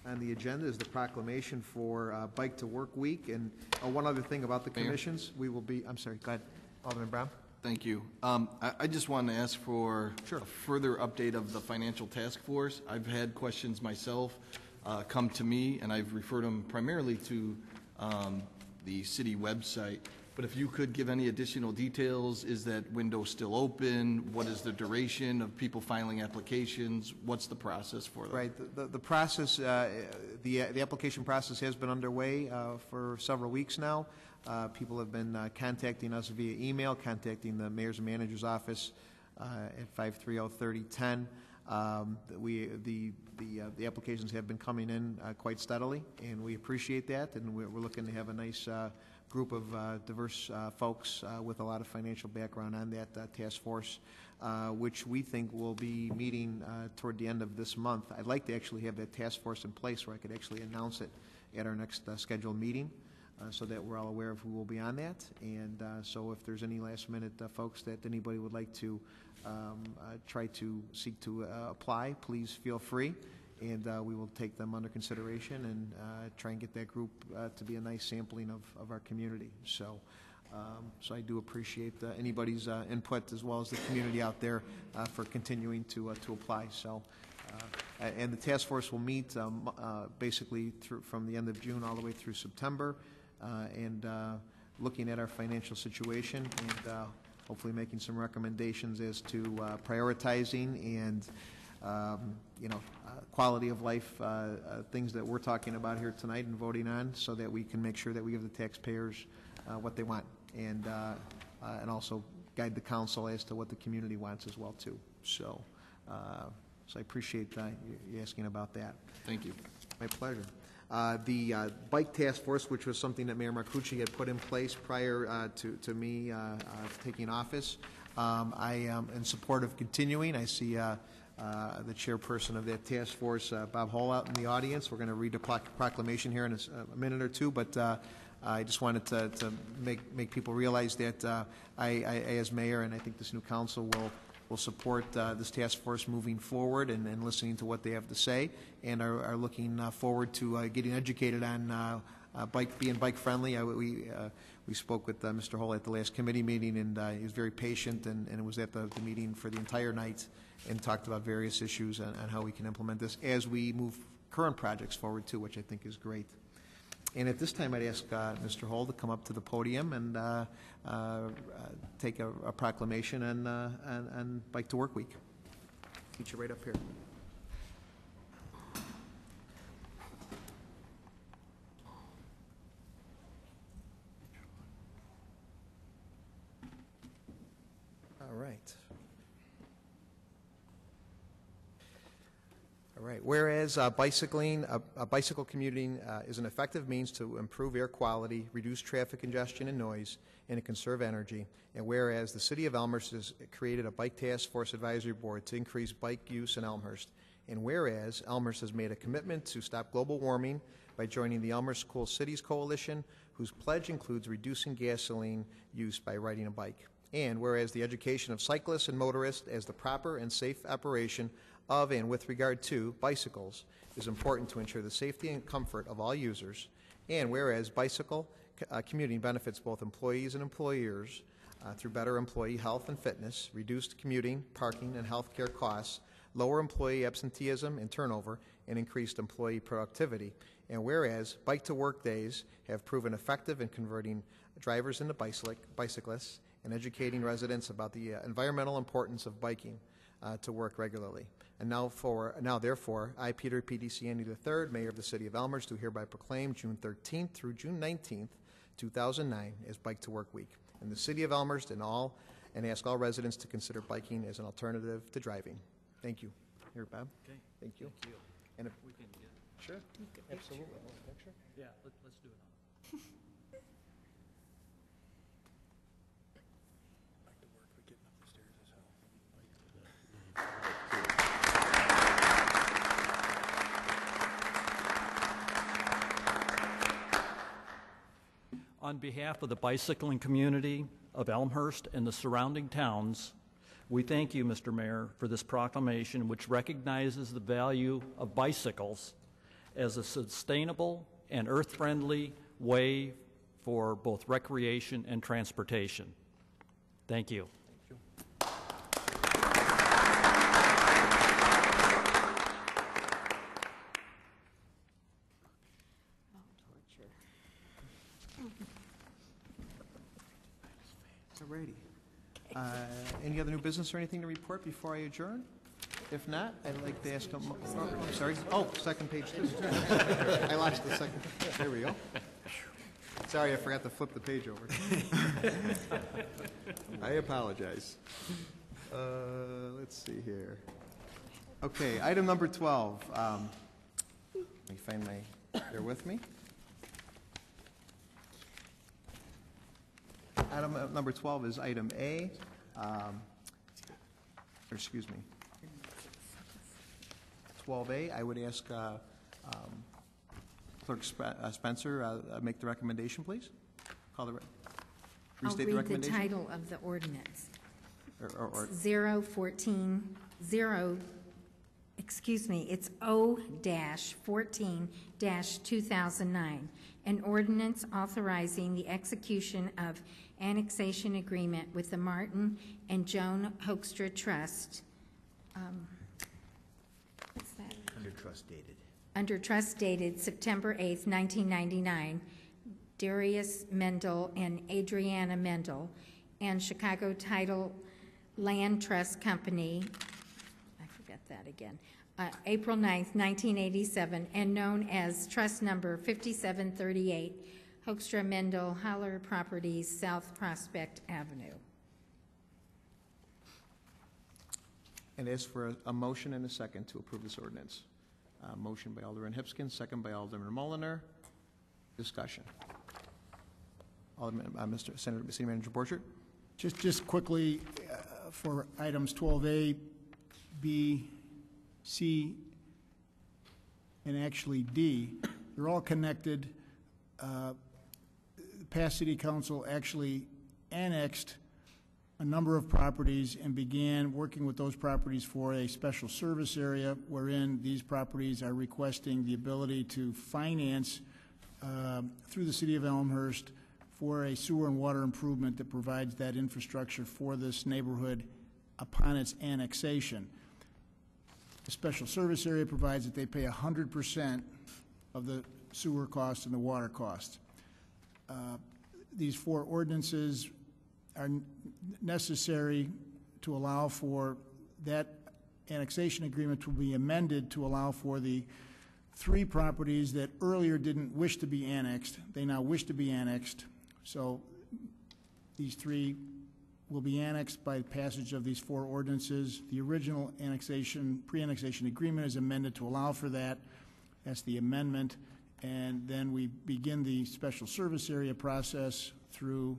A: on the agenda is the proclamation for Bike to Work Week. And one other thing about the commissions, we will be, I'm sorry, go ahead, Alderman Brown.
M: Thank you. I just wanted to ask for a further update of the financial task force. I've had questions myself come to me, and I've referred them primarily to the city website. But if you could give any additional details, is that window still open? What is the duration of people filing applications? What's the process for that?
A: Right. The process, the application process has been underway for several weeks now. People have been contacting us via email, contacting the mayor's and manager's office at 530-3010. The applications have been coming in quite steadily, and we appreciate that. And we're looking to have a nice group of diverse folks with a lot of financial background on that task force, which we think will be meeting toward the end of this month. I'd like to actually have that task force in place where I could actually announce it at our next scheduled meeting, so that we're all aware of who will be on that. And so if there's any last-minute folks that anybody would like to try to seek to apply, please feel free, and we will take them under consideration and try and get that group to be a nice sampling of our community. So I do appreciate anybody's input, as well as the community out there, for continuing to apply. So. And the task force will meet basically from the end of June all the way through September, and looking at our financial situation and hopefully making some recommendations as to prioritizing and quality of life things that we're talking about here tonight and voting on, so that we can make sure that we give the taxpayers what they want, and also guide the council as to what the community wants as well too. So I appreciate you asking about that.
M: Thank you.
A: My pleasure. The Bike Task Force, which was something that Mayor Marcucci had put in place prior to me taking office, I am in support of continuing. I see the chairperson of that task force, Bob Hull, out in the audience. We're going to read a proclamation here in a minute or two, but I just wanted to make people realize that I, as mayor, and I think this new council will support this task force moving forward and listening to what they have to say, and are looking forward to getting educated on being bike friendly. We spoke with Mr. Hull at the last committee meeting, and he was very patient and was at the meeting for the entire night and talked about various issues on how we can implement this as we move current projects forward too, which I think is great. And at this time, I'd ask Mr. Hull to come up to the podium and take a proclamation on Bike to Work Week. Get you right up here. All right. All right. Whereas bicycle commuting is an effective means to improve air quality, reduce traffic congestion and noise, and to conserve energy, and whereas the City of Elmhurst has created a Bike Task Force Advisory Board to increase bike use in Elmhurst, and whereas Elmhurst has made a commitment to stop global warming by joining the Elmhurst Cool Cities Coalition, whose pledge includes reducing gasoline use by riding a bike, and whereas the education of cyclists and motorists as the proper and safe operation of and with regard to bicycles is important to ensure the safety and comfort of all users, and whereas bicycle commuting benefits both employees and employers through better employee health and fitness, reduced commuting, parking, and health care costs, lower employee absenteeism and turnover, and increased employee productivity, and whereas Bike to Work days have proven effective in converting drivers into bicyclists and educating residents about the environmental importance of biking to work regularly. And now therefore, I, Peter P. DeCiani III, Mayor of the City of Elmhurst, do hereby proclaim June 13th through June 19th, 2009 as Bike to Work Week in the City of Elmhurst and ask all residents to consider biking as an alternative to driving. Thank you. Here, Bob.
L: Okay.
A: Thank you.
L: Thank you.
A: And if
L: we can get
A: sure, absolutely. Want a picture?
L: Yeah, let's do it.
P: Back to work, but getting up the stairs is hell.
E: On behalf of the bicycling community of Elmhurst and the surrounding towns, we thank you, Mr. Mayor, for this proclamation which recognizes the value of bicycles as a sustainable and earth-friendly way for both recreation and transportation. Thank you.
A: Alrighty. Any other new business or anything to report before I adjourn? If not, I'd like to ask, I'm sorry. Oh, second page too. I lost the second. There we go. Sorry, I forgot to flip the page over. I apologize. Let's see here. Okay, item number 12. Let me find my, bear with me. Item number 12 is item A. Excuse me. 12A, I would ask Clerk Spencer make the recommendation, please. Call the restate the recommendation.
B: I'll read the title of the ordinance. 0-14-2009, an ordinance authorizing the execution of annexation agreement with the Martin and Joan Hoekstra Trust. What's that?
C: Under trust dated.
B: Under trust dated September 8th, 1999, Darius Mendel and Adriana Mendel, and Chicago Title Land Trust Company, I forget that again, April 9th, 1987, and known as Trust Number 5738, Hoekstra Mendel Haller Properties, South Prospect Avenue.
A: And ask for a motion and a second to approve this ordinance. Motion by Alderman Hipskin, second by Alderman Mulliner. Discussion. Alderman, Mr. Senator, City Manager Borchert.
P: Just quickly, for items 12A, B, C, and actually D, they're all connected. Past City Council actually annexed a number of properties and began working with those properties for a special service area wherein these properties are requesting the ability to finance through the City of Elmhurst for a sewer and water improvement that provides that infrastructure for this neighborhood upon its annexation. The special service area provides that they pay 100% of the sewer costs and the water costs. These four ordinances are necessary to allow for that annexation agreement to be amended to allow for the three properties that earlier didn't wish to be annexed. They now wish to be annexed. So these three will be annexed by passage of these four ordinances. The original annexation, pre-annexation agreement is amended to allow for that. That's the amendment. And then we begin the special service area process through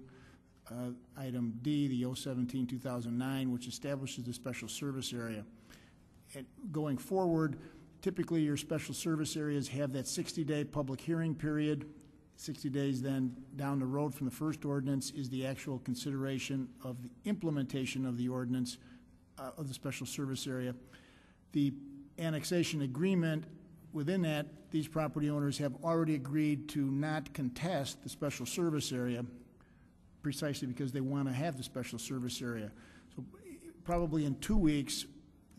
P: item D, the 017-2009, which establishes the special service area. And going forward, typically your special service areas have that 60-day public hearing period. 60 days then down the road from the first ordinance is the actual consideration of the implementation of the ordinance of the special service area. The annexation agreement, within that, these property owners have already agreed to not contest the special service area precisely because they want to have the special service area. So probably in 2 weeks,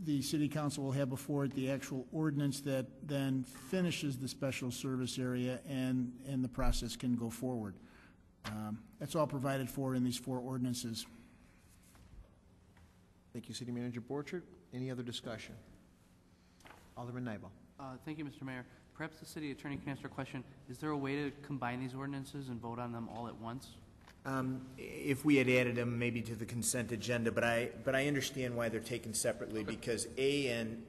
P: the City Council will have before it the actual ordinance that then finishes the special service area and the process can go forward. That's all provided for in these four ordinances.
A: Thank you, City Manager Borchert. Any other discussion? Alderman Nybel.
L: Thank you, Mr. Mayor. Perhaps the city attorney can answer a question. Is there a way to combine these ordinances and vote on them all at once?
C: If we had added them maybe to the consent agenda, but I understand why they're taken separately because A and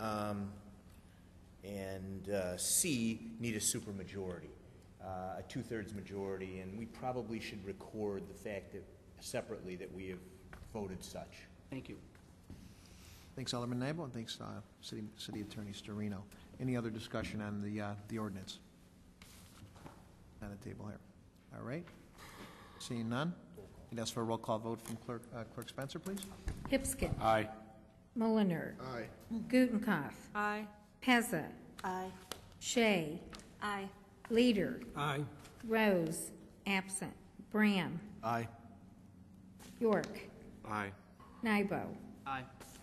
C: C need a supermajority, a 2/3 majority, and we probably should record the fact that separately that we have voted such.
L: Thank you.
A: Thanks, Alderman Nybel, and thanks, City Attorney Storino. Any other discussion on the ordinance? On the table here. All right. Seeing none, I'd ask for a roll call vote from Clerk Spencer, please.
B: Hipskin.
U: Aye.
B: Mulliner.
R: Aye.
B: Gutenkopf.
Q: Aye.
B: Pezza.
O: Aye.
B: Shea.
G: Aye.
B: Leader.
T: Aye.
B: Rose, absent. Bram.
H: Aye.
B: York.
D: Aye.
B: Nybo.
L: Aye.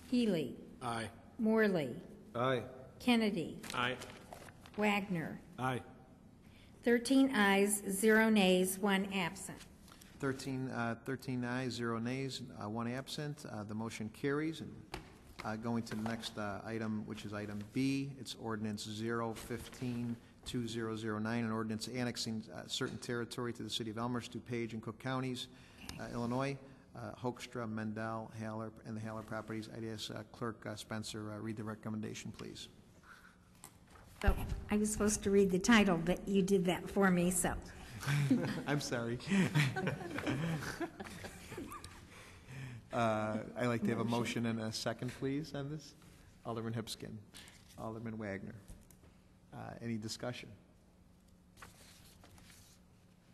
B: Healy.
N: Aye.
B: Morley.
D: Aye.
B: Kennedy.
N: Aye.
B: Wagner.
T: Aye.
B: 13 ayes, 0 nays, 1 absent.
A: 13 ayes, 0 nays, 1 absent. The motion carries. And going to the next item, which is item B, it's ordinance 015-2009, an ordinance annexing certain territory to the city of Elmhurst, DuPage, and Cook Counties, Illinois. Hoekstra, Mendel, Haller, and the Haller properties. I'd ask Clerk Spencer read the recommendation, please.
B: So I was supposed to read the title, but you did that for me, so.
A: I'm sorry. I'd like to have a motion and a second, please, on this. Alderman Hipskin, Alderman Wagner. Any discussion?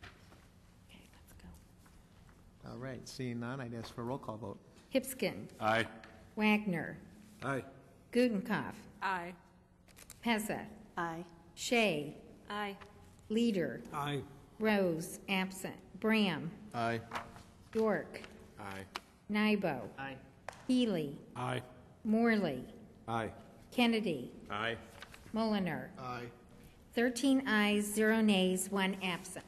B: Okay, let's go.
A: All right, seeing none, I'd ask for a roll call vote.
B: Hipskin.
N: Aye.
B: Wagner.
T: Aye.
B: Gutenkopf.
Q: Aye.
B: Pezza.
O: Aye.
B: Shea.
G: Aye.
B: Leader.
T: Aye.
B: Rose, absent. Bram.
H: Aye.
B: York.
N: Aye.
B: Nybo.
L: Aye.
B: Healy.
N: Aye.
B: Morley.
D: Aye.
B: Kennedy.
N: Aye.
B: Mulliner.
H: Aye.
B: 13 ayes, 0 nays, 1 absent.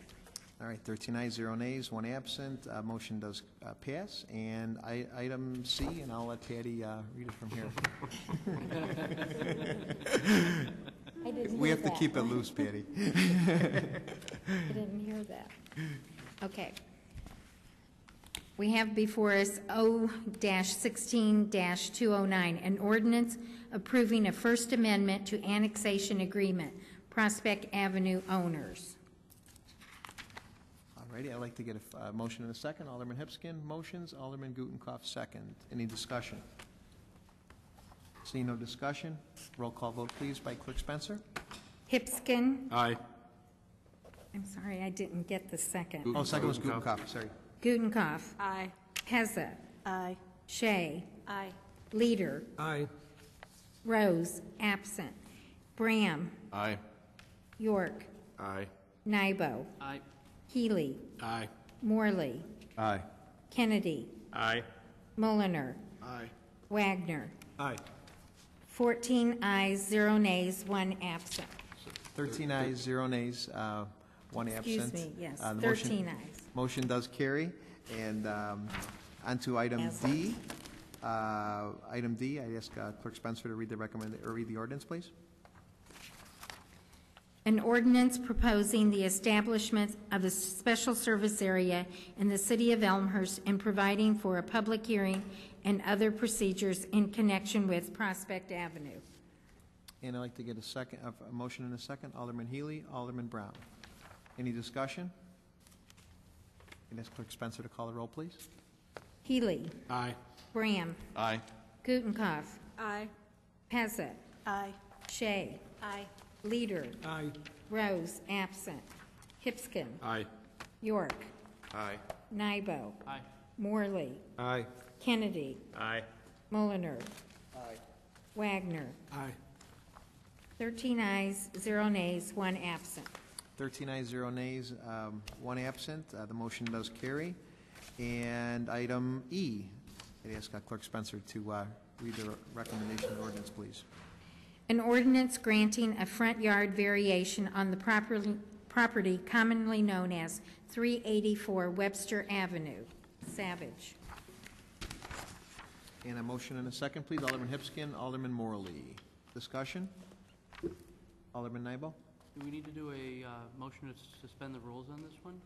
A: All right, 13 ayes, 0 nays, 1 absent. Motion does pass. And item C, and I'll let Patty read it from here.
B: I didn't
A: We
B: hear
A: have to
B: that.
A: keep it loose, Patty.
B: I didn't hear that. Okay. We have before us O-16-209, an ordinance approving a First Amendment to annexation agreement, Prospect Avenue owners.
A: All righty, I'd like to get a motion and a second. Alderman Hipskin motions, Alderman Gutenkopf second. Any discussion? Seeing no discussion, roll call vote, please, by Clerk Spencer.
B: Hipskin.
N: Aye.
B: I'm sorry, I didn't get the second.
A: Oh, second was Gutenkopf, sorry.
B: Gutenkopf.
Q: Aye.
B: Pezza.
O: Aye.
B: Shea.
G: Aye.
B: Leader.
T: Aye.
B: Rose, absent. Bram.
H: Aye.
B: York.
N: Aye.
B: Nybo.
L: Aye.
B: Healy.
N: Aye.
B: Morley.
D: Aye.
B: Kennedy.
N: Aye.
B: Mulliner.
H: Aye.
B: Wagner.
T: Aye.
B: 14 ayes, 0 nays, 1 absent.
A: 13 ayes, 0 nays, 1 absent.
B: Excuse me, yes,
A: The
B: 13 ayes.
A: Motion does carry. And on to item D. Item D, I ask Clerk Spencer to read the read the ordinance, please.
B: An ordinance proposing the establishment of a special service area in the city of Elmhurst and providing for a public hearing and other procedures in connection with Prospect Avenue.
A: And I'd like to get a second, a motion and a second. Alderman Healy, Alderman Brown. Any discussion? And ask Clerk Spencer to call the roll, please.
B: Healy.
N: Aye.
B: Bram.
H: Aye.
B: Gutenkopf.
Q: Aye.
B: Pezza.
O: Aye.
B: Shea.
G: Aye.
B: Leader.
T: Aye.
B: Rose, absent. Hipskin.
N: Aye.
B: York.
H: Aye.
B: Nybo.
L: Aye.
B: Morley.
D: Aye.
B: Kennedy.
N: Aye.
B: Mulliner.
H: Aye.
B: Wagner.
T: Aye.
B: 13 ayes, 0 nays, 1 absent.
A: 13 ayes, 0 nays, 1 absent. The motion does carry. And item E, I'd ask Clerk Spencer to read the recommendation of the ordinance, please.
B: An ordinance granting a front yard variation on the property commonly known as 384 Webster Avenue, Savage.
A: And a motion and a second, please. Alderman Hipskin, Alderman Morley. Discussion? Alderman Nybo?
L: Do we need to do a motion to suspend the rules on this one?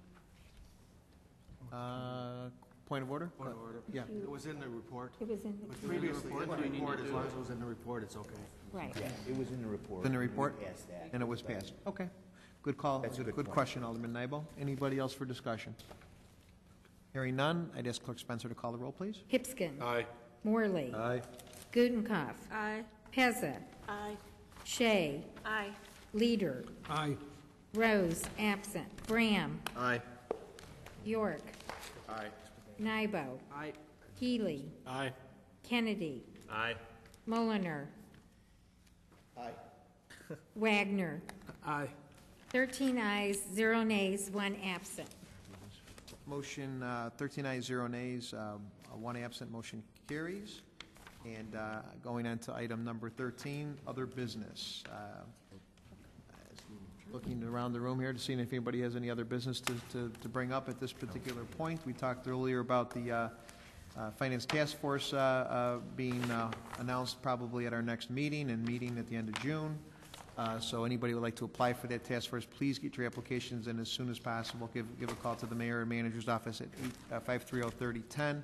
A: Point of order?
R: Point of order.
A: Yeah.
R: It was in the report.
B: It was in the
R: Previously, in the
L: What do you need to
R: report, as
L: do?
R: long as it was in the report, it's okay.
B: Right.
C: Yeah, it was in the report.
A: In the report?
C: We passed that.
A: And it was passed. Okay. Good call.
C: That's a good
A: Good
C: point.
A: question, Alderman Nybo. Anybody else for discussion? Hearing none, I'd ask Clerk Spencer to call the roll, please.
B: Hipskin.
N: Aye.
B: Morley.
D: Aye.
B: Gutenkopf.
Q: Aye.
B: Pezza.
O: Aye.
B: Shea.
G: Aye.
B: Leader.
T: Aye.
B: Rose, absent. Bram.
H: Aye.
B: York.
N: Aye.
B: Nybo.
L: Aye.
B: Healy.
N: Aye.
B: Kennedy.
N: Aye.
B: Mulliner.
H: Aye.
B: Wagner.
T: Aye.
B: 13 ayes, 0 nays, 1 absent.
A: Motion 13 ayes, 0 nays, 1 absent, motion carries. And going on to item number 13, other business. Looking around the room here to see if anybody has any other business to bring up at this particular point. We talked earlier about the Finance Task Force being announced probably at our next meeting and meeting at the end of June. So anybody who would like to apply for that task force, please get your applications in as soon as possible. Give a call to the mayor or manager's office at 530-3010.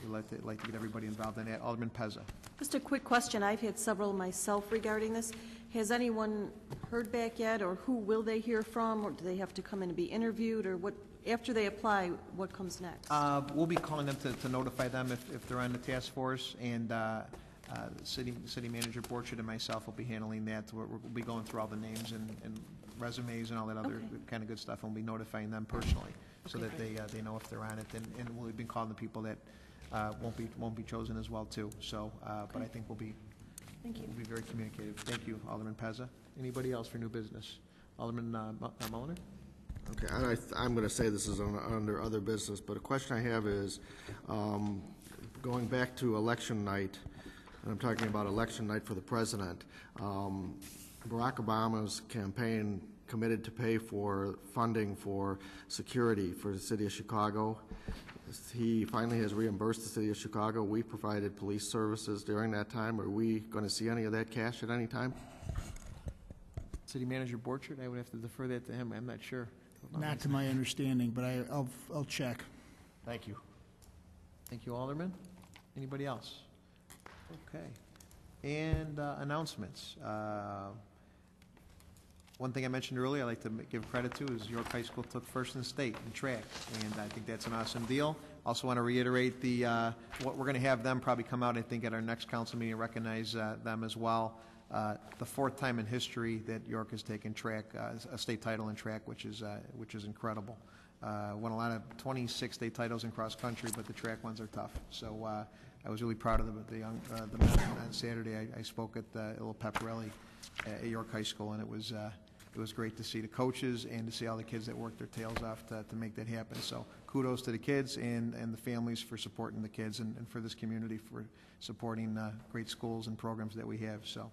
A: We'd like to get everybody involved in that. Alderman Pezza.
O: Just a quick question. I've had several myself regarding this. Has anyone heard back yet, or who will they hear from, or do they have to come in and be interviewed, or what? After they apply, what comes next?
A: We'll be calling them to notify them if they're on the task force, and city manager Borchard and myself will be handling that. We'll be going through all the names and resumes and all that other kind of good stuff, and we'll be notifying them personally so that they know if they're on it. And we've been calling the people that won't be chosen as well too. So, but I think we'll be very communicative. Thank you, Alderman Pezza. Anybody else for new business? Alderman Mulliner?
R: Okay, I'm going to say this is under other business, but a question I have is, going back to election night, and I'm talking about election night for the president, Barack Obama's campaign committed to pay for funding for security for the city of Chicago. He finally has reimbursed the city of Chicago. We provided police services during that time. Are we going to see any of that cash at any time?
A: City Manager Borchard, I would have to defer that to him. I'm not sure.
P: Not to my understanding, but I'll check.
A: Thank you. Thank you, Alderman. Anybody else? Okay. And announcements. One thing I mentioned earlier I'd like to give credit to is York High School took first in the state in track, and I think that's an awesome deal. Also want to reiterate what we're going to have them probably come out, I think, at our next council meeting and recognize them as well. The 4th time in history that York has taken track, a state title in track, which is incredible. Won a lot of 26 state titles in cross country, but the track ones are tough. So I was really proud of the men on Saturday. I spoke at a little pep rally at York High School, and it was great to see the coaches and to see all the kids that worked their tails off to make that happen. So kudos to the kids and the families for supporting the kids and for this community for supporting great schools and programs that we have. So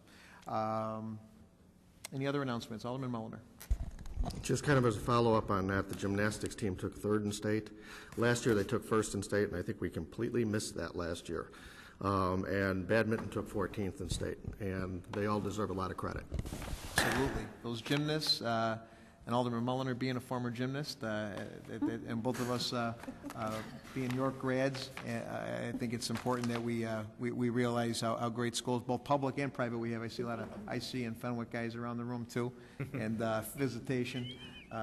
A: any other announcements? Alderman Mulliner.
R: Just kind of as a follow-up on that, the gymnastics team took 3rd in state. Last year they took 1st in state, and I think we completely missed that last year. And badminton took 14th in state, and they all deserve a lot of credit.
A: Absolutely. Those gymnasts, and Alderman Mulliner being a former gymnast, and both of us being York grads, I think it's important that we realize how great schools, both public and private, we have. I see a lot of IC and Fenwick guys around the room too, and visitation.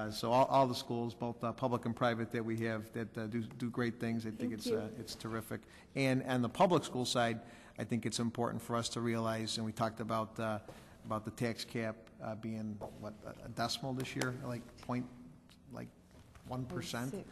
A: So all the schools, both public and private, that we have that do great things. I think it's terrific. And on the public school side, I think it's important for us to realize, and we talked about the tax cap being a decimal this year, like 1%.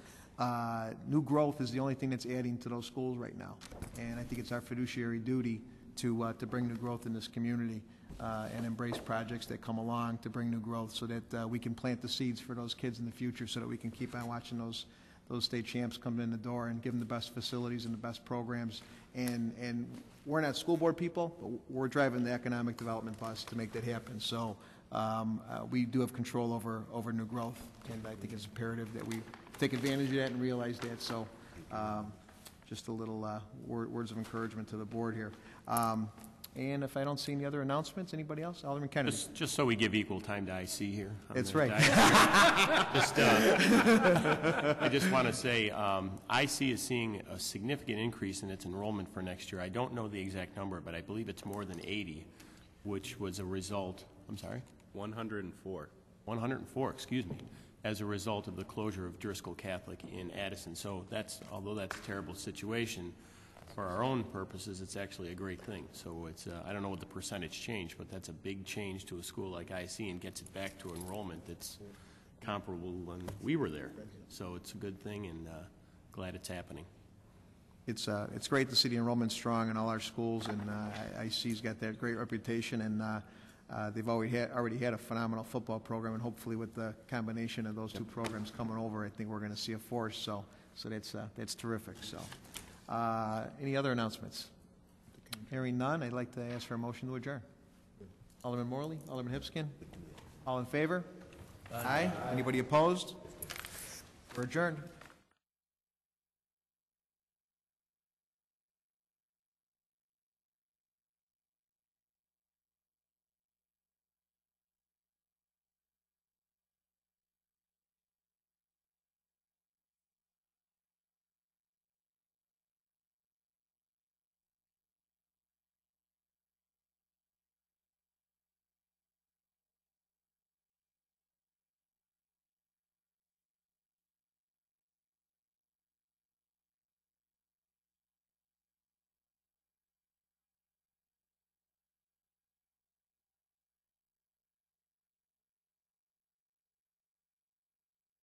A: New growth is the only thing that's adding to those schools right now, and I think it's our fiduciary duty to bring new growth in this community. And embrace projects that come along to bring new growth so that we can plant the seeds for those kids in the future so that we can keep on watching those state champs come in the door and give them the best facilities and the best programs. And we're not school board people, but we're driving the economic development bus to make that happen. So we do have control over new growth, and I think it's imperative that we take advantage of that and realize that. So just a little words of encouragement to the board here. And if I don't see any other announcements, anybody else? Alderman Kennedy.
J: Just so we give equal time to IC here.
A: That's right.
J: I just want to say IC is seeing a significant increase in its enrollment for next year. I don't know the exact number, but I believe it's more than 80, which was a result, I'm sorry?
U: 104.
J: 104, excuse me, as a result of the closure of Driscoll Catholic in Addison. So although that's a terrible situation, for our own purposes, it's actually a great thing. So it's, I don't know what the percentage change, but that's a big change to a school like IC and gets it back to enrollment that's comparable when we were there. So it's a good thing, and glad it's happening.
A: It's great to see the enrollment strong in all our schools, and IC's got that great reputation, and They've already had a phenomenal football program, and hopefully with the combination of those two programs coming over, I think we're going to see a force, so that's terrific. So, any other announcements? Hearing none, I'd like to ask for a motion to adjourn. Alderman Morley, Alderman Hipskin, all in favor? Aye. Anybody opposed? We're adjourned.